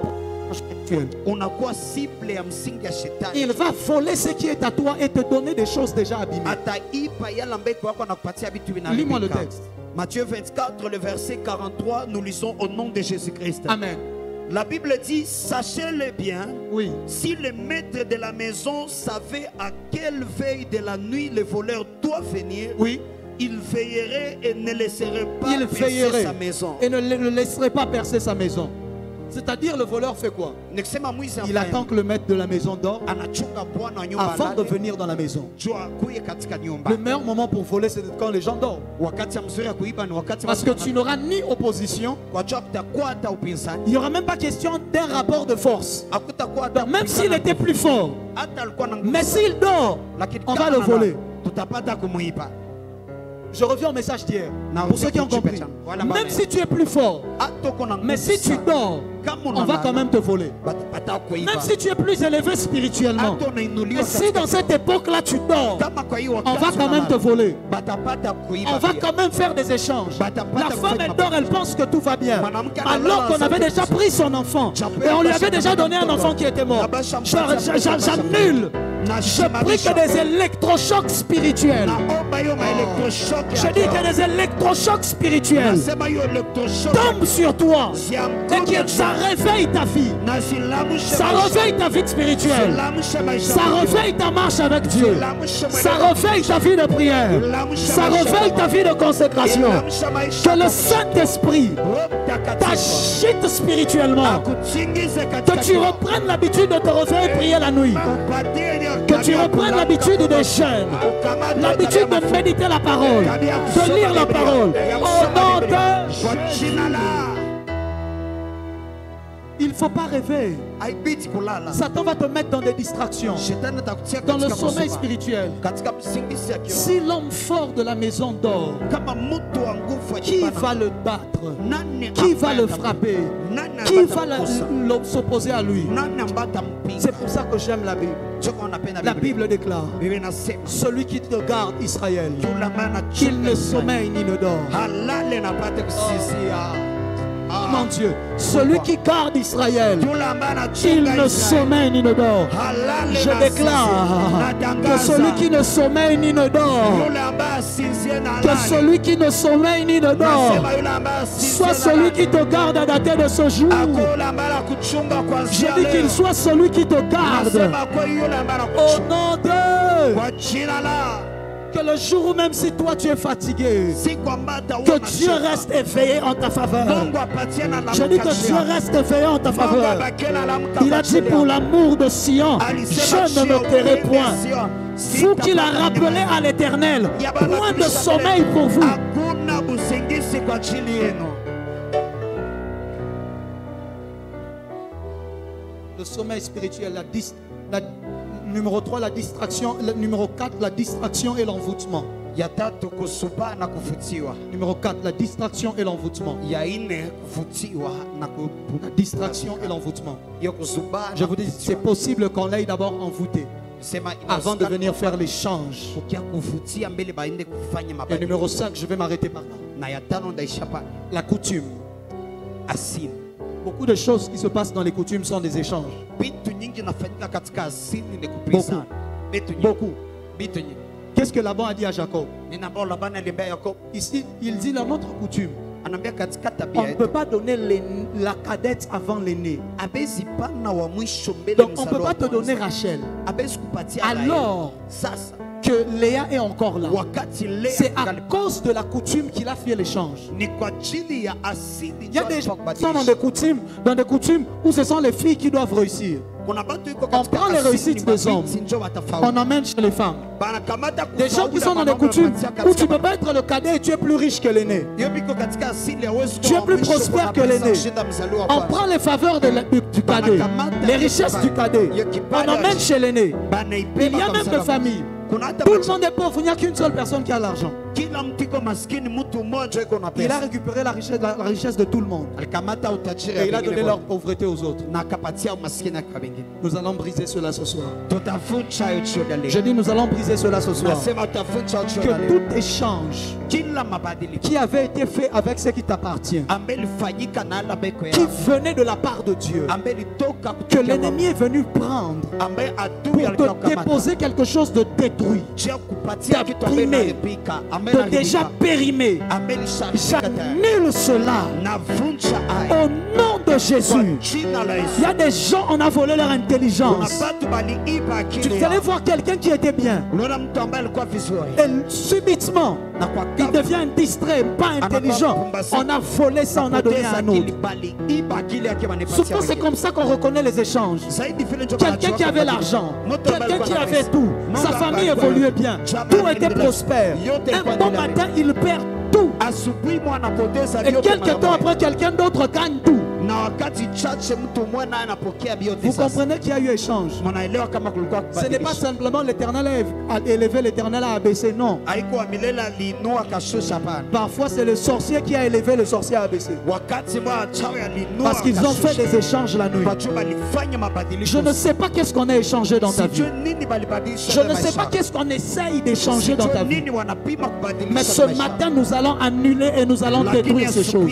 Il va voler ce qui est à toi et te donner des choses déjà abîmées. Lis-moi le texte. Matthieu 24, le verset 43, nous lisons au nom de Jésus-Christ. Amen. La Bible dit, sachez-le bien, oui. Si le maître de la maison savait à quelle veille de la nuit le voleur doit venir, oui. Il veillerait et ne laisserait pas percer sa maison. Et ne laisserait pas percer sa maison. C'est-à-dire le voleur fait quoi? Il attend que le maître de la maison dort avant de venir dans la maison. Le meilleur moment pour voler, c'est quand les gens dorment. Parce que tu n'auras ni opposition. Il n'y aura même pas question d'un rapport de force. Donc, même s'il était plus fort, mais s'il dort, on va le voler. Je reviens au message d'hier. Pour ceux qui ont compris. Même si tu es plus fort, mais si tu dors, on va quand même te voler. Même si tu es plus élevé spirituellement, et si dans cette époque-là tu dors, on va quand même te voler. On va quand même faire des échanges. La femme, elle dort, elle pense que tout va bien. Alors qu'on avait déjà pris son enfant. Et on lui avait déjà donné un enfant qui était mort. J'annule. Je prie que des électrochocs spirituels. Je dis que des électrochocs spirituels tombent sur toi et que ça réveille ta vie. Ça réveille ta vie spirituelle. Ça réveille ta marche avec Dieu. Ça réveille ta vie de prière. Ça réveille ta vie de consécration. Que le Saint-Esprit t'agite spirituellement. Que tu reprennes l'habitude de te réveiller et prier la nuit. Que tu reprennes l'habitude des jeûnes, l'habitude de méditer la parole, de lire la parole. Au nom de Jésus. Il ne faut pas rêver. Satan va te mettre dans des distractions, dans le sommeil spirituel. Si l'homme fort de la maison dort, qui va le battre? Qui va le frapper? Qui va s'opposer à lui? C'est pour ça que j'aime la Bible. La Bible déclare: celui qui te garde, Israël, qu'il ne sommeille ni ne dort. Mon Dieu, celui qui garde Israël, qu'il ne sommeille ni ne dort. Je déclare que celui qui ne sommeille ni ne dort, que celui qui ne sommeille ni ne dort, soit celui qui te garde à dater de ce jour. Je dis qu'il soit celui qui te garde. Au nom de... Que le jour où même si toi tu es fatigué, que Dieu reste éveillé en ta faveur. Je dis que Dieu reste éveillé en ta faveur. Il a dit: pour l'amour de Sion, je ne me tairai point. Vous qui l'a rappelé à l'Éternel, point de sommeil pour vous. Le sommeil spirituel, numéro 3, la distraction. Numéro 4, la distraction et l'envoûtement. Numéro 4, la distraction et l'envoûtement. La distraction et l'envoûtement. Je vous dis, c'est possible qu'on l'aille d'abord envoûté avant de venir faire l'échange. Et numéro 5, je vais m'arrêter par là. La coutume. Beaucoup de choses qui se passent dans les coutumes sont des échanges. Beaucoup. Qu'est-ce que Laban a dit à Jacob? Ici, il dit dans notre coutume, on ne peut pas donner la cadette avant l'aîné. Donc on ne peut pas te donner Rachel alors que Léa est encore là. C'est à cause de la coutume qu'il a fait l'échange. Il y a des gens dans des coutumes où ce sont les filles qui doivent réussir. On prend les réussites des hommes, on emmène chez les femmes. Des gens qui sont dans des coutumes où tu ne peux pas être le cadet et tu es plus riche que l'aîné. Tu es plus prospère que l'aîné. On prend les faveurs du cadet, les richesses du cadet, on emmène chez l'aîné. Il y a même des familles. Tout le monde est pauvre, il n'y a qu'une seule personne qui a l'argent. Il a récupéré la richesse de tout le monde. Et il a donné leur pauvreté aux autres. Nous allons briser cela ce soir. Je dis, nous allons briser cela ce soir. Que tout échange qui avait été fait avec ce qui t'appartient, qui venait de la part de Dieu, que l'ennemi est venu prendre pour te déposer quelque chose de détruit, d'apprimé, de déjà périmé. J'annule cela au nom de Jésus. Il y a des gens, on a volé leur intelligence. Tu allais voir quelqu'un qui était bien et subitement il devient distrait, pas intelligent. On a volé ça, on a donné à un autre. Souvent c'est comme ça qu'on reconnaît les échanges. Quelqu'un qui avait l'argent, quelqu'un qui avait tout, sa famille évoluait bien, tout était prospère. Un bon matin il perd tout. Et quelques temps après, quelqu'un d'autre gagne tout. Vous comprenez qu'il y a eu échange. Ce n'est pas simplement l'Éternel a élevé, l'Éternel a abaissé, non. Parfois c'est le sorcier qui a élevé, le sorcier a abaissé. Parce qu'ils ont fait des échanges la nuit. Je ne sais pas qu'est-ce qu'on a échangé dans ta vie. Je ne sais pas qu'est-ce qu'on essaye d'échanger dans ta vie. Mais ce matin nous allons annuler et nous allons détruire ces choses.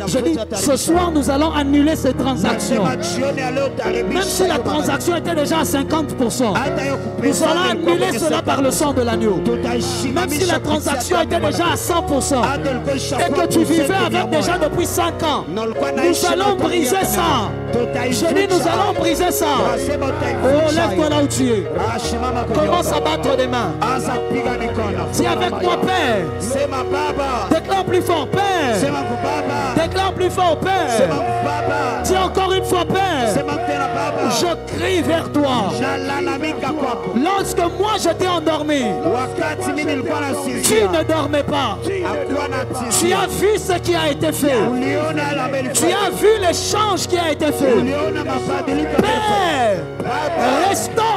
Je dis, ce soir nous allons annuler ces transactions. Même si la transaction était déjà à 50%, nous allons annuler cela par le sang de l'agneau. Même si la transaction était déjà à 100% et que tu vivais avec déjà depuis 5 ans, nous allons briser ça. Je dis, nous allons briser ça. Oh, lève-toi là où tu es. Commence à battre des mains. Dis avec moi, Père. Déclare plus fort, Père. Déclare plus fort, Père. Dis encore une fois, Père. Je crie vers toi. Lorsque moi j'étais endormi, tu ne dormais pas. Tu as vu ce qui a été fait. Tu as vu l'échange qui a été fait. Père, restaure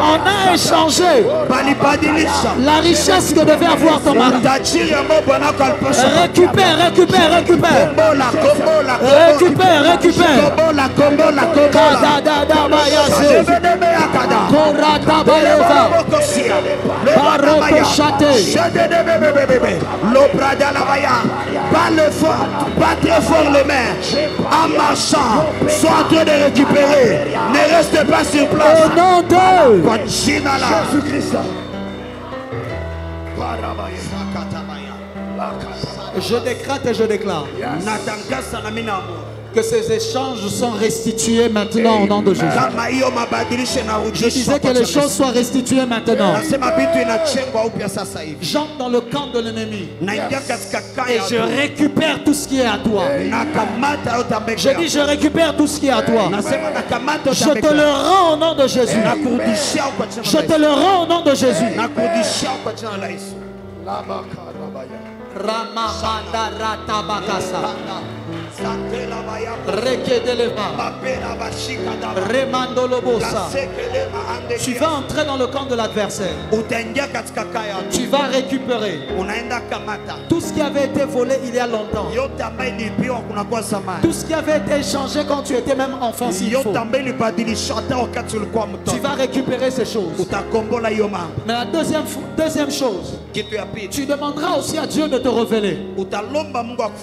On a échangé la richesse que devait avoir ton mari. Récupère, récupère, récupère. Récupère, récupère. Pas très fort les mains. En marchant, sois en train de récupérer. Ne reste pas sur place. Au nom de Jésus-Christ. Je décrète et je déclare que ces échanges sont restitués maintenant au nom de Jésus. Je disais que les choses soient restituées maintenant. J'entre dans le camp de l'ennemi et je récupère tout ce qui est à toi. Je dis je récupère tout ce qui est à toi. Je te le rends au nom de Jésus. Je te le rends au nom de Jésus. Tu vas entrer dans le camp de l'adversaire. Tu vas récupérer tout ce qui avait été volé il y a longtemps. Tout ce qui avait été échangé quand tu étais même enfant. Tu vas récupérer ces choses. Mais la deuxième chose, tu demanderas aussi à Dieu de te révéler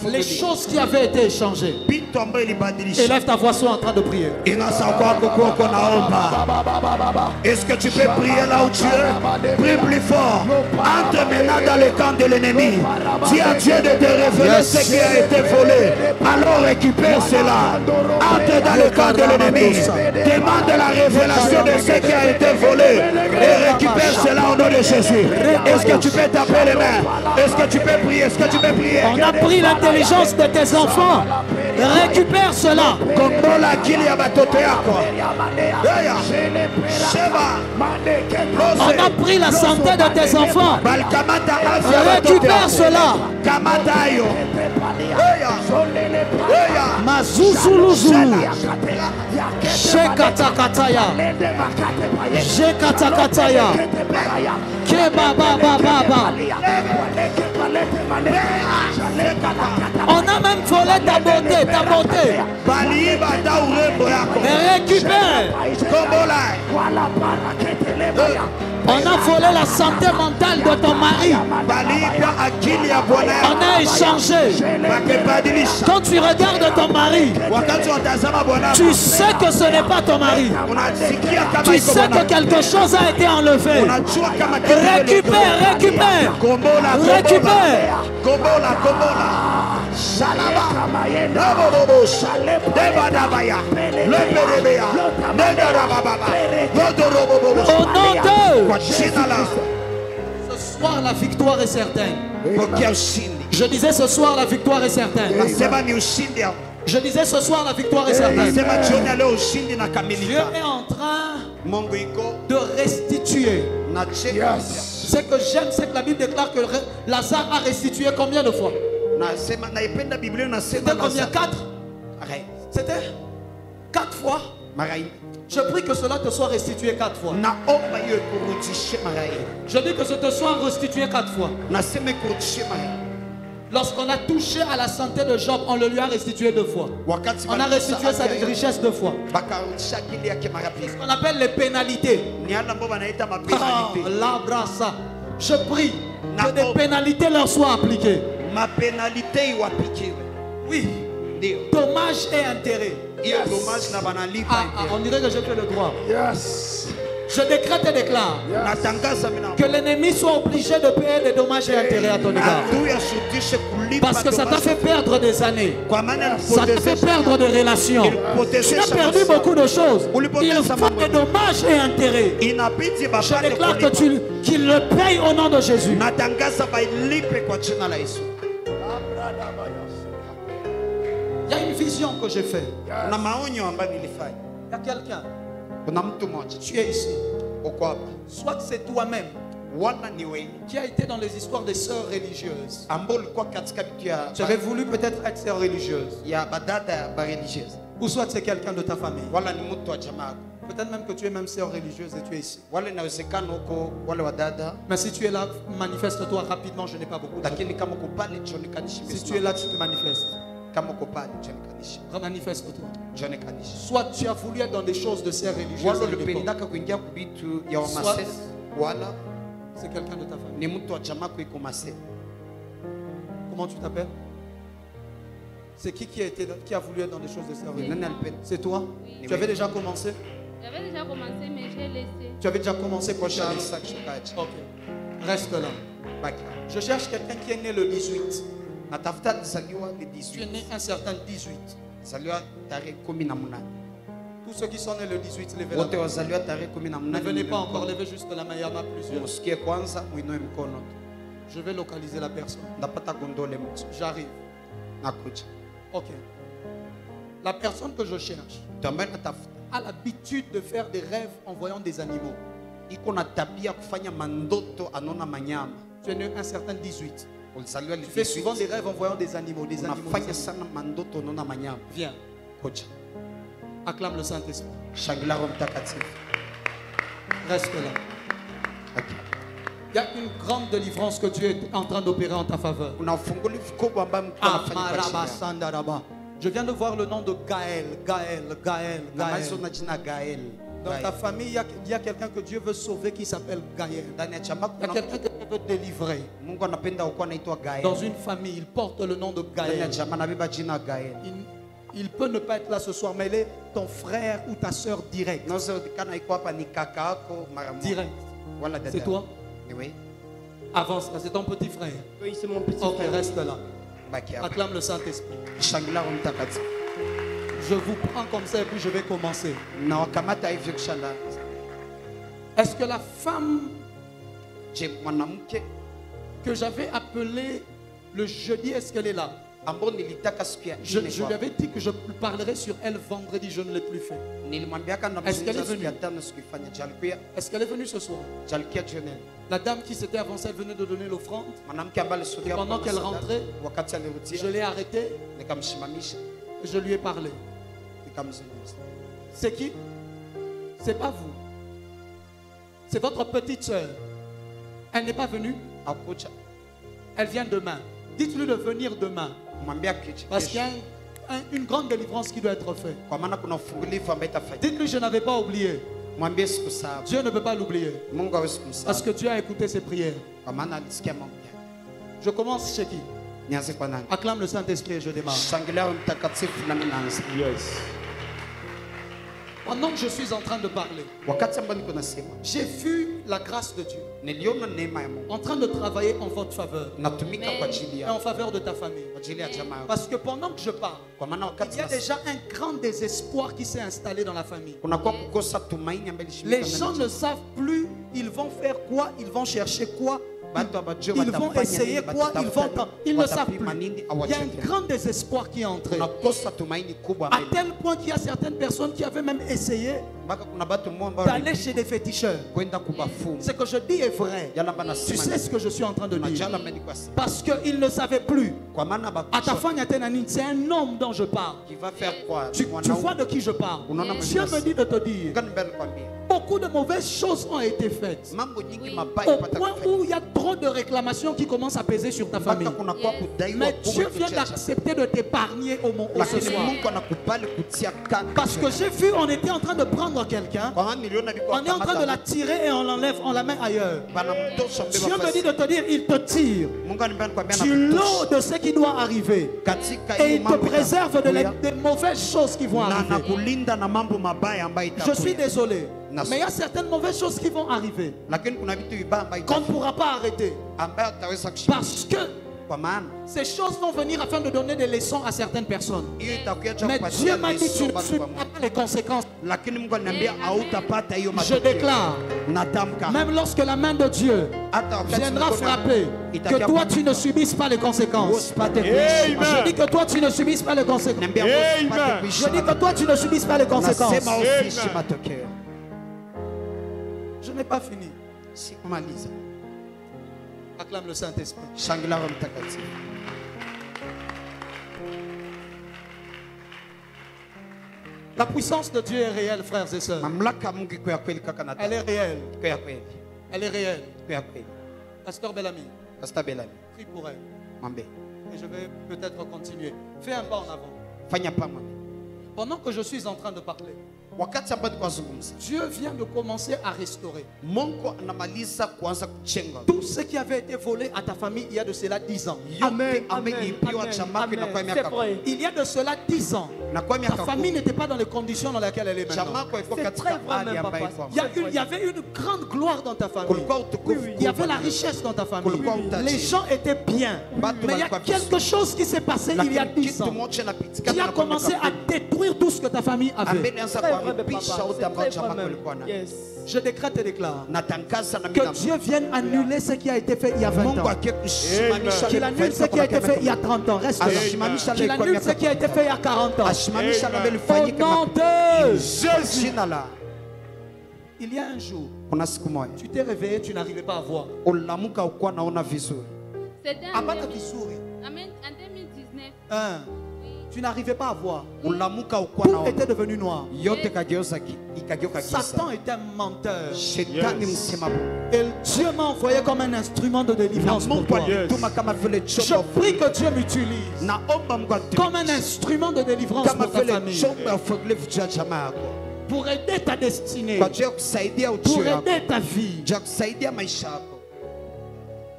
les choses qui avaient été échangées. Élève ta voix, sois en train de prier. Est-ce que tu peux prier là où tu es? Prie plus fort. Entre maintenant dans le camp de l'ennemi. Dis à Dieu de te révéler ce qui a été volé. Alors récupère cela. Entre dans le camp de l'ennemi. Demande la révélation de ce qui a été volé. Et récupère cela au nom de Jésus. Est-ce que tu peux taper les mains? Est-ce que tu peux prier? Est-ce que tu peux prier? On a pris l'intelligence de tes enfants. Récupère cela. On a pris la santé de tes enfants. Récupère cela. Mazuzuluzulu. Shekatakataya. Shekatakataya. Kebabababa. On a même volé ta beauté, ta beauté. Mais récupère. On a volé la santé mentale de ton mari. On a échangé. Quand tu regardes ton mari, tu sais que ce n'est pas ton mari. Tu sais que quelque chose a été enlevé. Récupère, récupère. Récupère. Au nom de ce soir, la victoire est certaine. Je disais ce soir, la victoire est certaine. Je disais ce soir, la victoire est certaine. Dieu est en train de restituer. Ce que j'aime, c'est que la Bible déclare que Lazare a restitué combien de fois? C'était combien? 4? C'était 4 fois. Je prie que cela te soit restitué 4 fois. Je dis que ce te soit restitué 4 fois. Lorsqu'on a touché à la santé de Job, on le lui a restitué 2 fois. On a restitué sa richesse 2 fois. Ce qu'on appelle les pénalités. Je prie que des pénalités leur soient appliquées. Ma pénalité est appliquée. Oui. Dommages et intérêts. On dirait que j'ai fait le droit. Je décrète et déclare que l'ennemi soit obligé de payer des dommages et intérêts à ton égard. Parce que ça t'a fait perdre des années. Ça t'a fait perdre des relations. Tu as perdu beaucoup de choses. Il faut des dommages et intérêts. Je déclare que qu'il le paye au nom de Jésus. Il y a une vision que j'ai faite. Il y a quelqu'un. Tu es ici. Soit c'est toi-même qui a été dans les histoires des sœurs religieuses. Tu avais voulu peut-être être sœur religieuse. Ou soit c'est quelqu'un de ta famille. Peut-être même que tu es même sœur religieuse et tu es ici. Mais si tu es là, manifeste-toi rapidement, je n'ai pas beaucoup de temps. Si tu es là, tu te manifestes. Manifeste-toi. Soit tu as voulu être dans des choses de sœur religieuse. Soit c'est quelqu'un de ta famille. Comment tu t'appelles? C'est qui a voulu être dans des choses de sœur religieuse? C'est toi? Oui. Tu avais déjà commencé? J'avais déjà commencé, mais j'ai laissé. Tu avais déjà commencé quoi? Ok. Reste là. Je cherche quelqu'un qui est né le 18. Tu es né un certain 18. Tous ceux qui sont nés le 18, levez la main. Ne venez pas encore, levez juste la main. Il y en a plusieurs. Je vais localiser la personne. J'arrive. Ok. La personne que je cherche a l'habitude de faire des rêves en voyant des animaux. Tu es né un certain 18. Tu fais souvent des rêves en voyant des animaux. Des animaux. Viens. Acclame le Saint-Esprit. Reste là. Il y a une grande délivrance que Dieu est en train d'opérer en ta faveur. Je viens de voir le nom de Gaël. Dans ta famille, il y a quelqu'un que Dieu veut sauver qui s'appelle Gaël. Il y a quelqu'un que Dieu veut délivrer. Dans une famille, il porte le nom de Gaël. Il peut ne pas être là ce soir, mais il est ton frère ou ta soeur direct. Direct. C'est toi? Oui. Avance là, c'est ton petit frère. Oui, c'est mon petit frère. Ok, reste là. Acclame le Saint-Esprit. Je vous prends comme ça et puis je vais commencer. Est-ce que la femme que j'avais appelée le jeudi, est-ce qu'elle est là? Je lui avais dit que je parlerai sur elle vendredi, je ne l'ai plus fait. Est-ce qu'elle est venue? Est-ce qu'elle est venue ce soir? La dame qui s'était avancée, elle venait de donner l'offrande. Pendant qu'elle rentrait, je l'ai arrêtée. Je lui ai parlé. C'est qui? C'est pas vous. C'est votre petite soeur. Elle n'est pas venue. Elle vient demain. Dites-lui de venir demain. Parce qu'il y a une grande délivrance qui doit être faite. Dites-lui je n'avais pas oublié. Dieu ne peut pas l'oublier. Parce que Dieu a écouté ses prières. Je commence chez qui? Acclame le Saint-Esprit et je démarre. Yes. Pendant que je suis en train de parler, j'ai vu la grâce de Dieu en train de travailler en votre faveur et en faveur de ta famille. Parce que pendant que je parle, il y a déjà un grand désespoir qui s'est installé dans la famille. Les gens ne savent plus, ils vont faire quoi, ils vont chercher quoi. Ils vont essayer quoi, ils ne savent plus. Il y a un grand désespoir qui est entré. À tel point qu'il y a certaines personnes qui avaient même essayé d'aller chez des féticheurs. Ce que je dis est vrai. Tu sais ce que je suis en train de dire. Parce qu'ils ne savaient plus. C'est un homme dont je parle. Tu vois de qui je parle. Dieu me dit de te dire. Beaucoup de mauvaises choses ont été faites. Au point où il y a trop de réclamations qui commencent à peser sur ta famille. Mais Dieu vient d'accepter de t'épargner au ce soir. Parce que j'ai vu, on était en train de prendre quelqu'un. On est en train de la tirer et on l'enlève, on la met ailleurs. Dieu me dit de te dire, il te tire du lot de ce qui doit arriver. Et il te préserve des mauvaises choses qui vont arriver. Je suis désolé. Mais il y a certaines mauvaises choses qui vont arriver qu'on ne pourra pas arrêter. Parce que ces choses vont venir afin de donner des leçons à certaines personnes. Mais Dieu m'a dit tu ne subis pas les conséquences. Je déclare, même lorsque la main de Dieu viendra frapper, que toi tu ne subisses pas les conséquences. Je dis que toi tu ne subisses pas les conséquences. Je dis que toi tu ne subisses pas les conséquences. Je n'ai pas fini. Acclame le Saint-Esprit. La puissance de Dieu est réelle, frères et sœurs. Elle est réelle. Elle est réelle. Pasteur Bellamy. Prie pour elle. Et je vais peut-être continuer. Fais un pas en avant. Pendant que je suis en train de parler, Dieu vient de commencer à restaurer tout ce qui avait été volé à ta famille il y a de cela 10 ans. Amen. C'est vrai. Il y a de cela 10 ans, ta famille n'était pas dans les conditions dans lesquelles elle est maintenant. C'est très vrai, même, papa. Il y avait une grande gloire dans ta famille. Il y avait la richesse dans ta famille. Les gens étaient bien. Mais il y a quelque chose qui s'est passé il y a 10 ans qui a commencé à détruire tout ce que ta famille avait. Je décrète et déclare que Dieu vienne annuler ce qui a été fait il y a 20 ans. Qu'il annule ce qui a été fait il y a 30 ans. Reste là. Qu'il annule ce qui a été fait il y a 40 ans. Au nom de Jésus. Il y a un jour, tu t'es réveillé, tu n'arrivais pas à voir. C'était en 2019. Tu n'arrivais pas à voir. Tout était devenu noir. Satan est un menteur. Et Dieu m'a envoyé comme un instrument de délivrance pour toi. Je prie que Dieu m'utilise comme un instrument de délivrance pour ta famille. Pour aider ta destinée. Pour aider ta vie.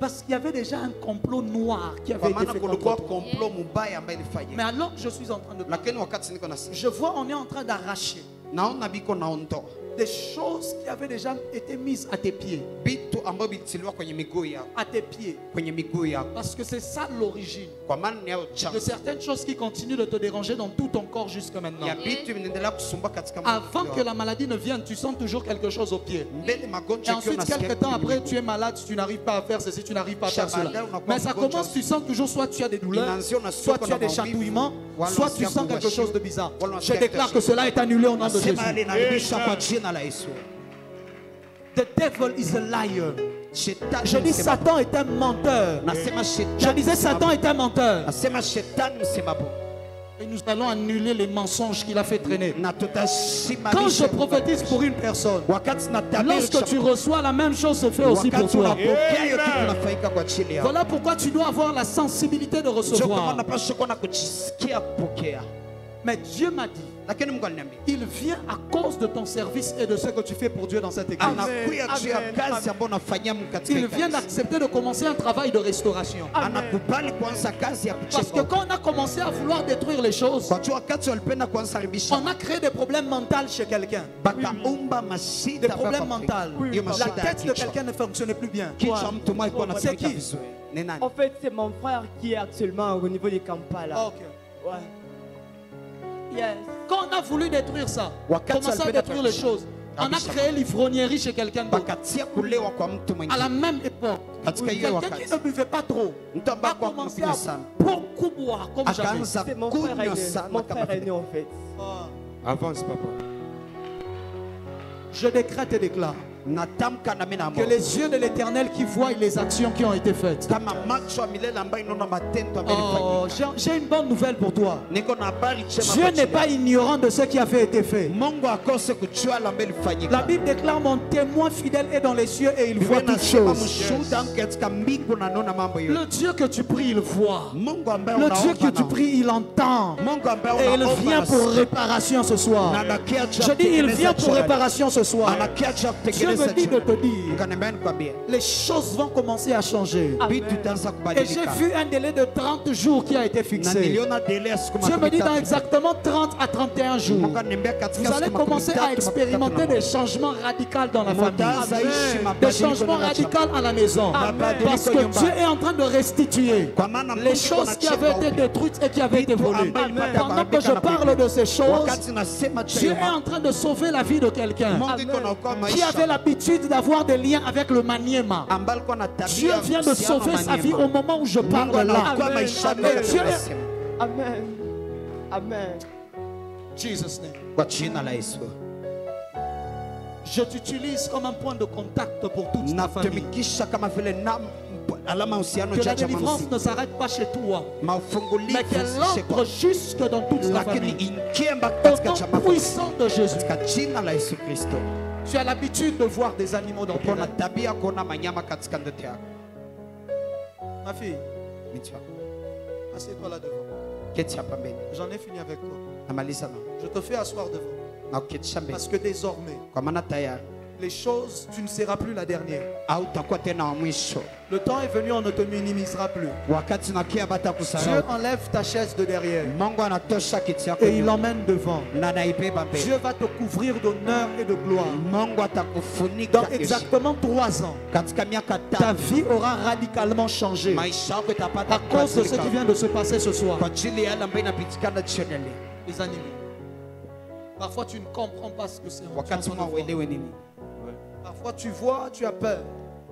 Parce qu'il y avait déjà un complot noir qui avait été fait contre toi. Mais alors que je suis en train de parler, je vois on est en train d'arracher des choses qui avaient déjà été mises à tes pieds. À tes pieds. Parce que c'est ça l'origine de certaines choses qui continuent de te déranger dans tout ton corps jusqu'à maintenant. Avant que la maladie ne vienne, tu sens toujours quelque chose au pied. Et ensuite, quelques temps après, tu es malade, tu n'arrives pas à faire ceci, tu n'arrives pas à faire cela. Mais ça commence, tu sens toujours, soit tu as des douleurs, soit tu as des chatouillements, soit tu sens quelque chose de bizarre. Je déclare que cela est annulé au nom de Jésus. The devil is a liar. Je dis Satan est un menteur. Je disais Satan est un menteur. Et nous allons annuler les mensonges qu'il a fait traîner. Quand je prophétise pour une personne, lorsque tu reçois, la même chose se fait aussi pour toi. Voilà pourquoi tu dois avoir la sensibilité de recevoir. Mais Dieu m'a dit, il vient à cause de ton service et de ce que tu fais pour Dieu dans cette église. Il vient d'accepter de commencer un travail de restauration. Parce que quand on a commencé à vouloir détruire les choses, on a créé des problèmes mentaux chez quelqu'un. Des problèmes mentaux. La tête de quelqu'un ne fonctionnait plus bien. C'est qui? En fait, c'est mon frère qui est actuellement au niveau des Kampala. Ok. Ouais. Yes. Quand on a voulu détruire ça, commencer à détruire les choses, on a créé l'ivrognerie chez quelqu'un d'autre. À la même époque, quelqu'un qui ne buvait pas trop a commencé à beaucoup boire comme jamais. C'est mon frère aîné. Mon frère aîné en fait. Avance, papa. Je décrète et déclare que les yeux de l'Éternel qui voient les actions qui ont été faites. Oh, j'ai une bonne nouvelle pour toi. Dieu n'est pas ignorant de ce qui avait été fait. La Bible déclare mon témoin fidèle est dans les cieux et il voit toutes choses. Le Dieu que tu pries, il voit. Le Dieu que tu pries, il entend. Et il vient pour réparation ce soir. Je dis, il vient pour réparation ce soir. Dieu me dit de te dire, les choses vont commencer à changer. Amen. Et j'ai vu un délai de 30 jours qui a été fixé. Dieu me dit dans exactement 30 à 31 jours, vous allez commencer à expérimenter des changements radicaux dans la famille. Des changements radicaux à la maison. Parce que Dieu est en train de restituer les choses qui avaient été détruites et qui avaient été volées. Pendant que je parle de ces choses, Dieu est en train de sauver la vie de quelqu'un qui avait l'habitude d'avoir des liens avec le Maniema. Dieu vient de sauver sa vie au moment où je parle là. Amen. Dieu... Amen. Amen. Jesus name. Je t'utilise comme un point de contact pour toute ta famille. Que la délivrance ne s'arrête pas chez toi, mais qu'elle entre jusque dans toute la famille. Au nom puissant de Jésus. Tu as l'habitude de voir des animaux dans ton rêve. Ma fille, assieds-toi là devant. J'en ai fini avec toi. Je te fais asseoir devant. Parce que désormais, les choses, tu ne seras plus la dernière. Le temps est venu, on ne te minimisera plus. Dieu enlève ta chaise de derrière et il l'emmène devant. Dieu va te couvrir d'honneur et de gloire. Dans exactement 3 ans, ta vie aura radicalement changé à cause de ce qui vient de se passer ce soir. Les animaux. Parfois tu ne comprends pas ce que c'est. Parfois tu vois, tu as peur.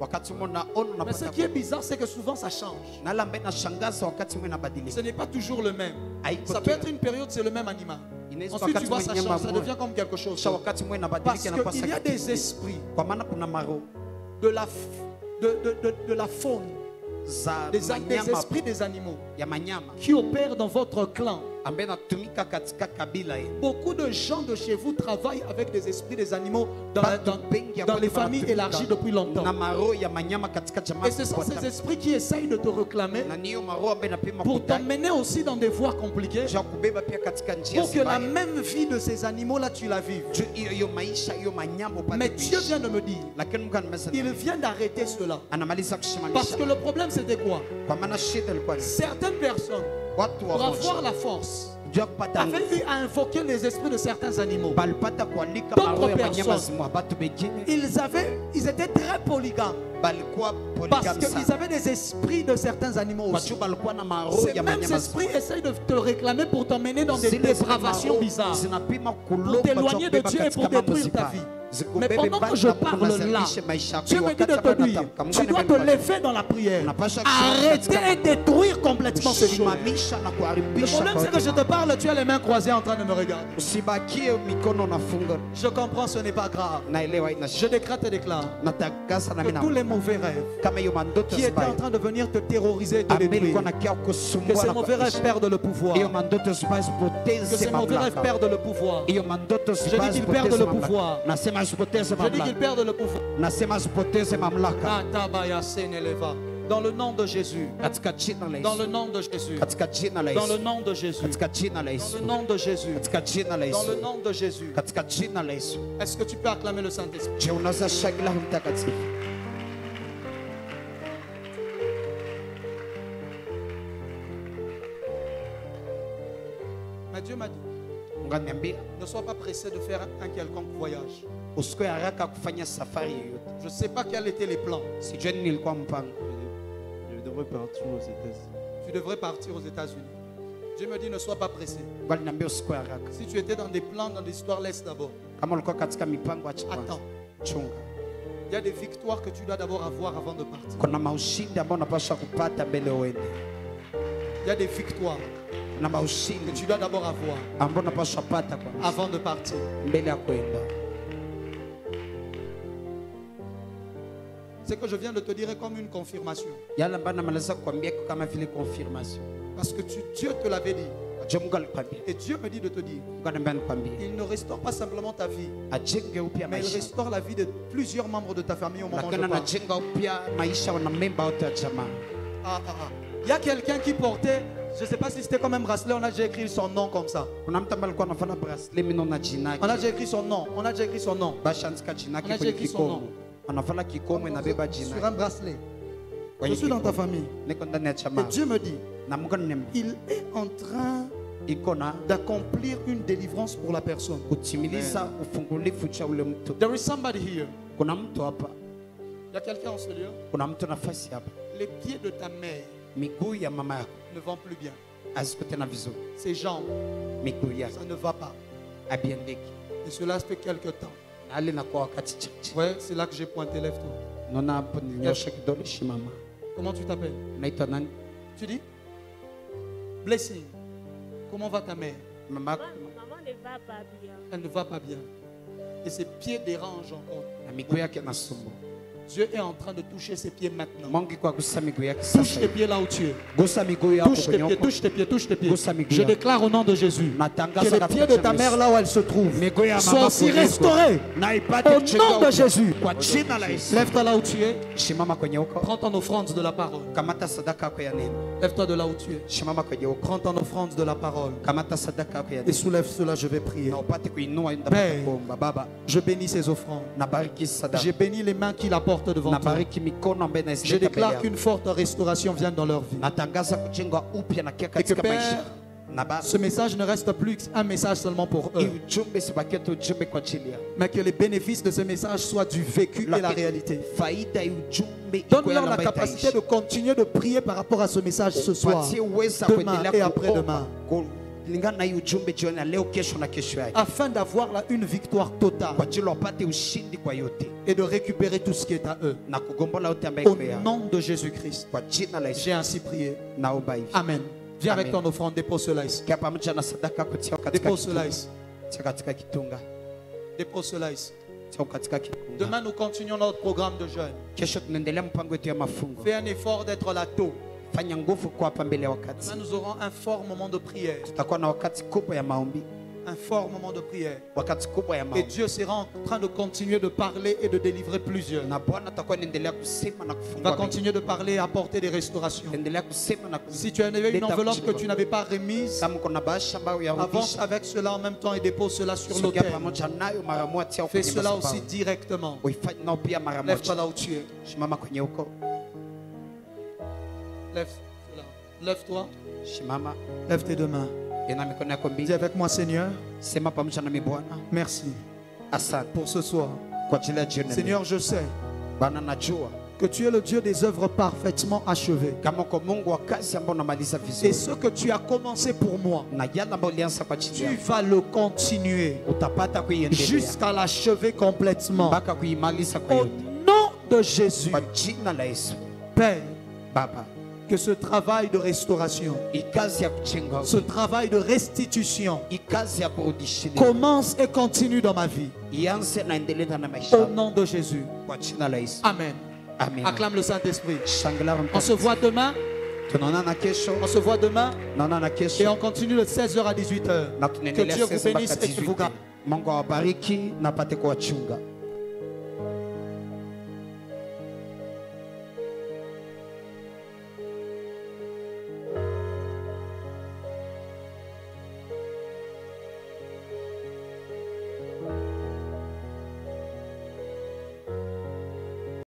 Mais ce qui est bizarre, c'est que souvent ça change. Ce n'est pas toujours le même. Ça peut être une période, c'est le même animal. Ensuite tu vois, ça change, ça devient comme quelque chose. Parce qu'il y a des esprits de la faune, des esprits des animaux qui opèrent dans votre clan. Beaucoup de gens de chez vous travaillent avec des esprits des animaux dans les familles élargies depuis longtemps. Et ce sont ces esprits qui essayent de te réclamer pour t'emmener aussi dans des voies compliquées, pour que la même vie de ces animaux-là tu la vives. Mais Dieu vient de me dire, il vient d'arrêter cela. Parce que le problème c'était quoi? Certaines personnes, pour avoir la force, avaient eu à invoquer les esprits de certains animaux. D'autres personnes, ils étaient très polygames. Parce qu'ils avaient des esprits de certains animaux aussi. Ces mêmes esprits essayent de te réclamer pour t'emmener dans des dépravations bizarres, pour t'éloigner de Dieu et pour détruire ta vie. Mais pendant que je parle là, Dieu me dit de te dire, tu dois te lever dans la prière, arrêter et détruire complètement ce choses. Le problème c'est que je te parle, tu as les mains croisées en train de me regarder. Je comprends, ce n'est pas grave. Je décrète et déclare que tous les mauvais rêves qui étaient en train de venir te terroriser et te détruire, que ces mauvais rêves perdent le pouvoir. Que ces mauvais rêves perdent le pouvoir. Je dis qu'ils perdent le pouvoir. Je dis qu'ils perdent le pouvoir. Dans le nom de Jésus. Dans le nom de Jésus. Dans le nom de Jésus. Dans le nom de Jésus. Dans le nom de Jésus. Est-ce que tu peux acclamer le Saint-Esprit? Mais Dieu m'a dit, ne sois pas pressé de faire un quelconque voyage. Je ne sais pas quels étaient les plans. Je devrais partir aux États-Unis. Tu devrais partir aux États-Unis. Dieu me dit, ne sois pas pressé. Si tu étais dans des plans, dans des histoires, laisse d'abord. Attends. Il y a des victoires que tu dois d'abord avoir avant de partir. Il y a des victoires que tu dois d'abord avoir avant de partir. Ce que je viens de te dire est comme une confirmation. Parce que Dieu te l'avait dit. Et Dieu me dit de te dire, il ne restaure pas simplement ta vie, mais il restaure la vie de plusieurs membres de ta famille au moment où je parle. Il y a quelqu'un qui portait, je ne sais pas si c'était comme un bracelet, on a déjà écrit son nom comme ça. On a déjà écrit son nom. On a déjà écrit son nom. On a déjà écrit son nom. Sur un bracelet. Je suis dans ta famille. Et Dieu me dit, il est en train d'accomplir une délivrance pour la personne. There is somebody here. Il y a quelqu'un en ce lieu. Les pieds de ta mère ne vont plus bien. Ses jambes, ça ne va pas. Et cela fait quelque temps. Ouais, c'est là que j'ai pointé, lève-toi. Comment tu t'appelles? Tu dis? Blessing. Comment va ta mère? Maman ne va pas bien. Elle ne va pas bien. Et ses pieds dérangent encore. Dieu est en train de toucher ses pieds maintenant. Touche tes pieds là où tu es. Touche tes pieds, touche tes pieds, touche tes pieds. Je déclare au nom de Jésus que les pieds de ta mère là où elle se trouve soient aussi restaurés. Au nom de Jésus. Lève-toi là où tu es. Prends ton offrande de la parole. Lève-toi de là où tu es. Prends ton offrande de la parole. Et soulève cela, je vais prier. Père, je bénis ces offrandes. J'ai béni les mains qui la portent devant toi. Je déclare qu'une forte restauration vient dans leur vie. Et que Père, ce message ne reste plus un message seulement pour eux, mais que les bénéfices de ce message soient du vécu et la réalité. Donne-leur la capacité de continuer de prier par rapport à ce message ce soir, demain et après-demain, afin d'avoir une victoire totale et de récupérer tout ce qui est à eux. Au nom de Jésus-Christ, j'ai ainsi prié. Amen. Viens avec ton offrande, dépose cela ici. Dépose cela ici. Dépose cela ici. Demain, nous continuons notre programme de jeûne. Fais un effort d'être là tôt. Demain, nous aurons un fort moment de prière. Un fort moment de prière. Et Dieu sera en train de continuer de parler et de délivrer plusieurs. Il va continuer de parler et apporter des restaurations. Si tu avais une enveloppe que tu n'avais pas remise, avance avec cela en même temps et dépose cela sur l'autel. Fais cela aussi directement. Lève-toi là où tu es. Lève-toi. Lève tes deux mains. Dis avec moi, Seigneur, merci pour ce soir. Seigneur, je sais que tu es le Dieu des œuvres parfaitement achevées. Et ce que tu as commencé pour moi, tu vas le continuer jusqu'à l'achever complètement. Au nom de Jésus, Père, que ce travail de restauration, ce travail de restitution commence et continue dans ma vie. Au nom de Jésus. Amen. Acclame le Saint-Esprit. On se voit demain. On se voit demain. Et on continue de 16h à 18h. Que Dieu vous bénisse et qu'il vous garde.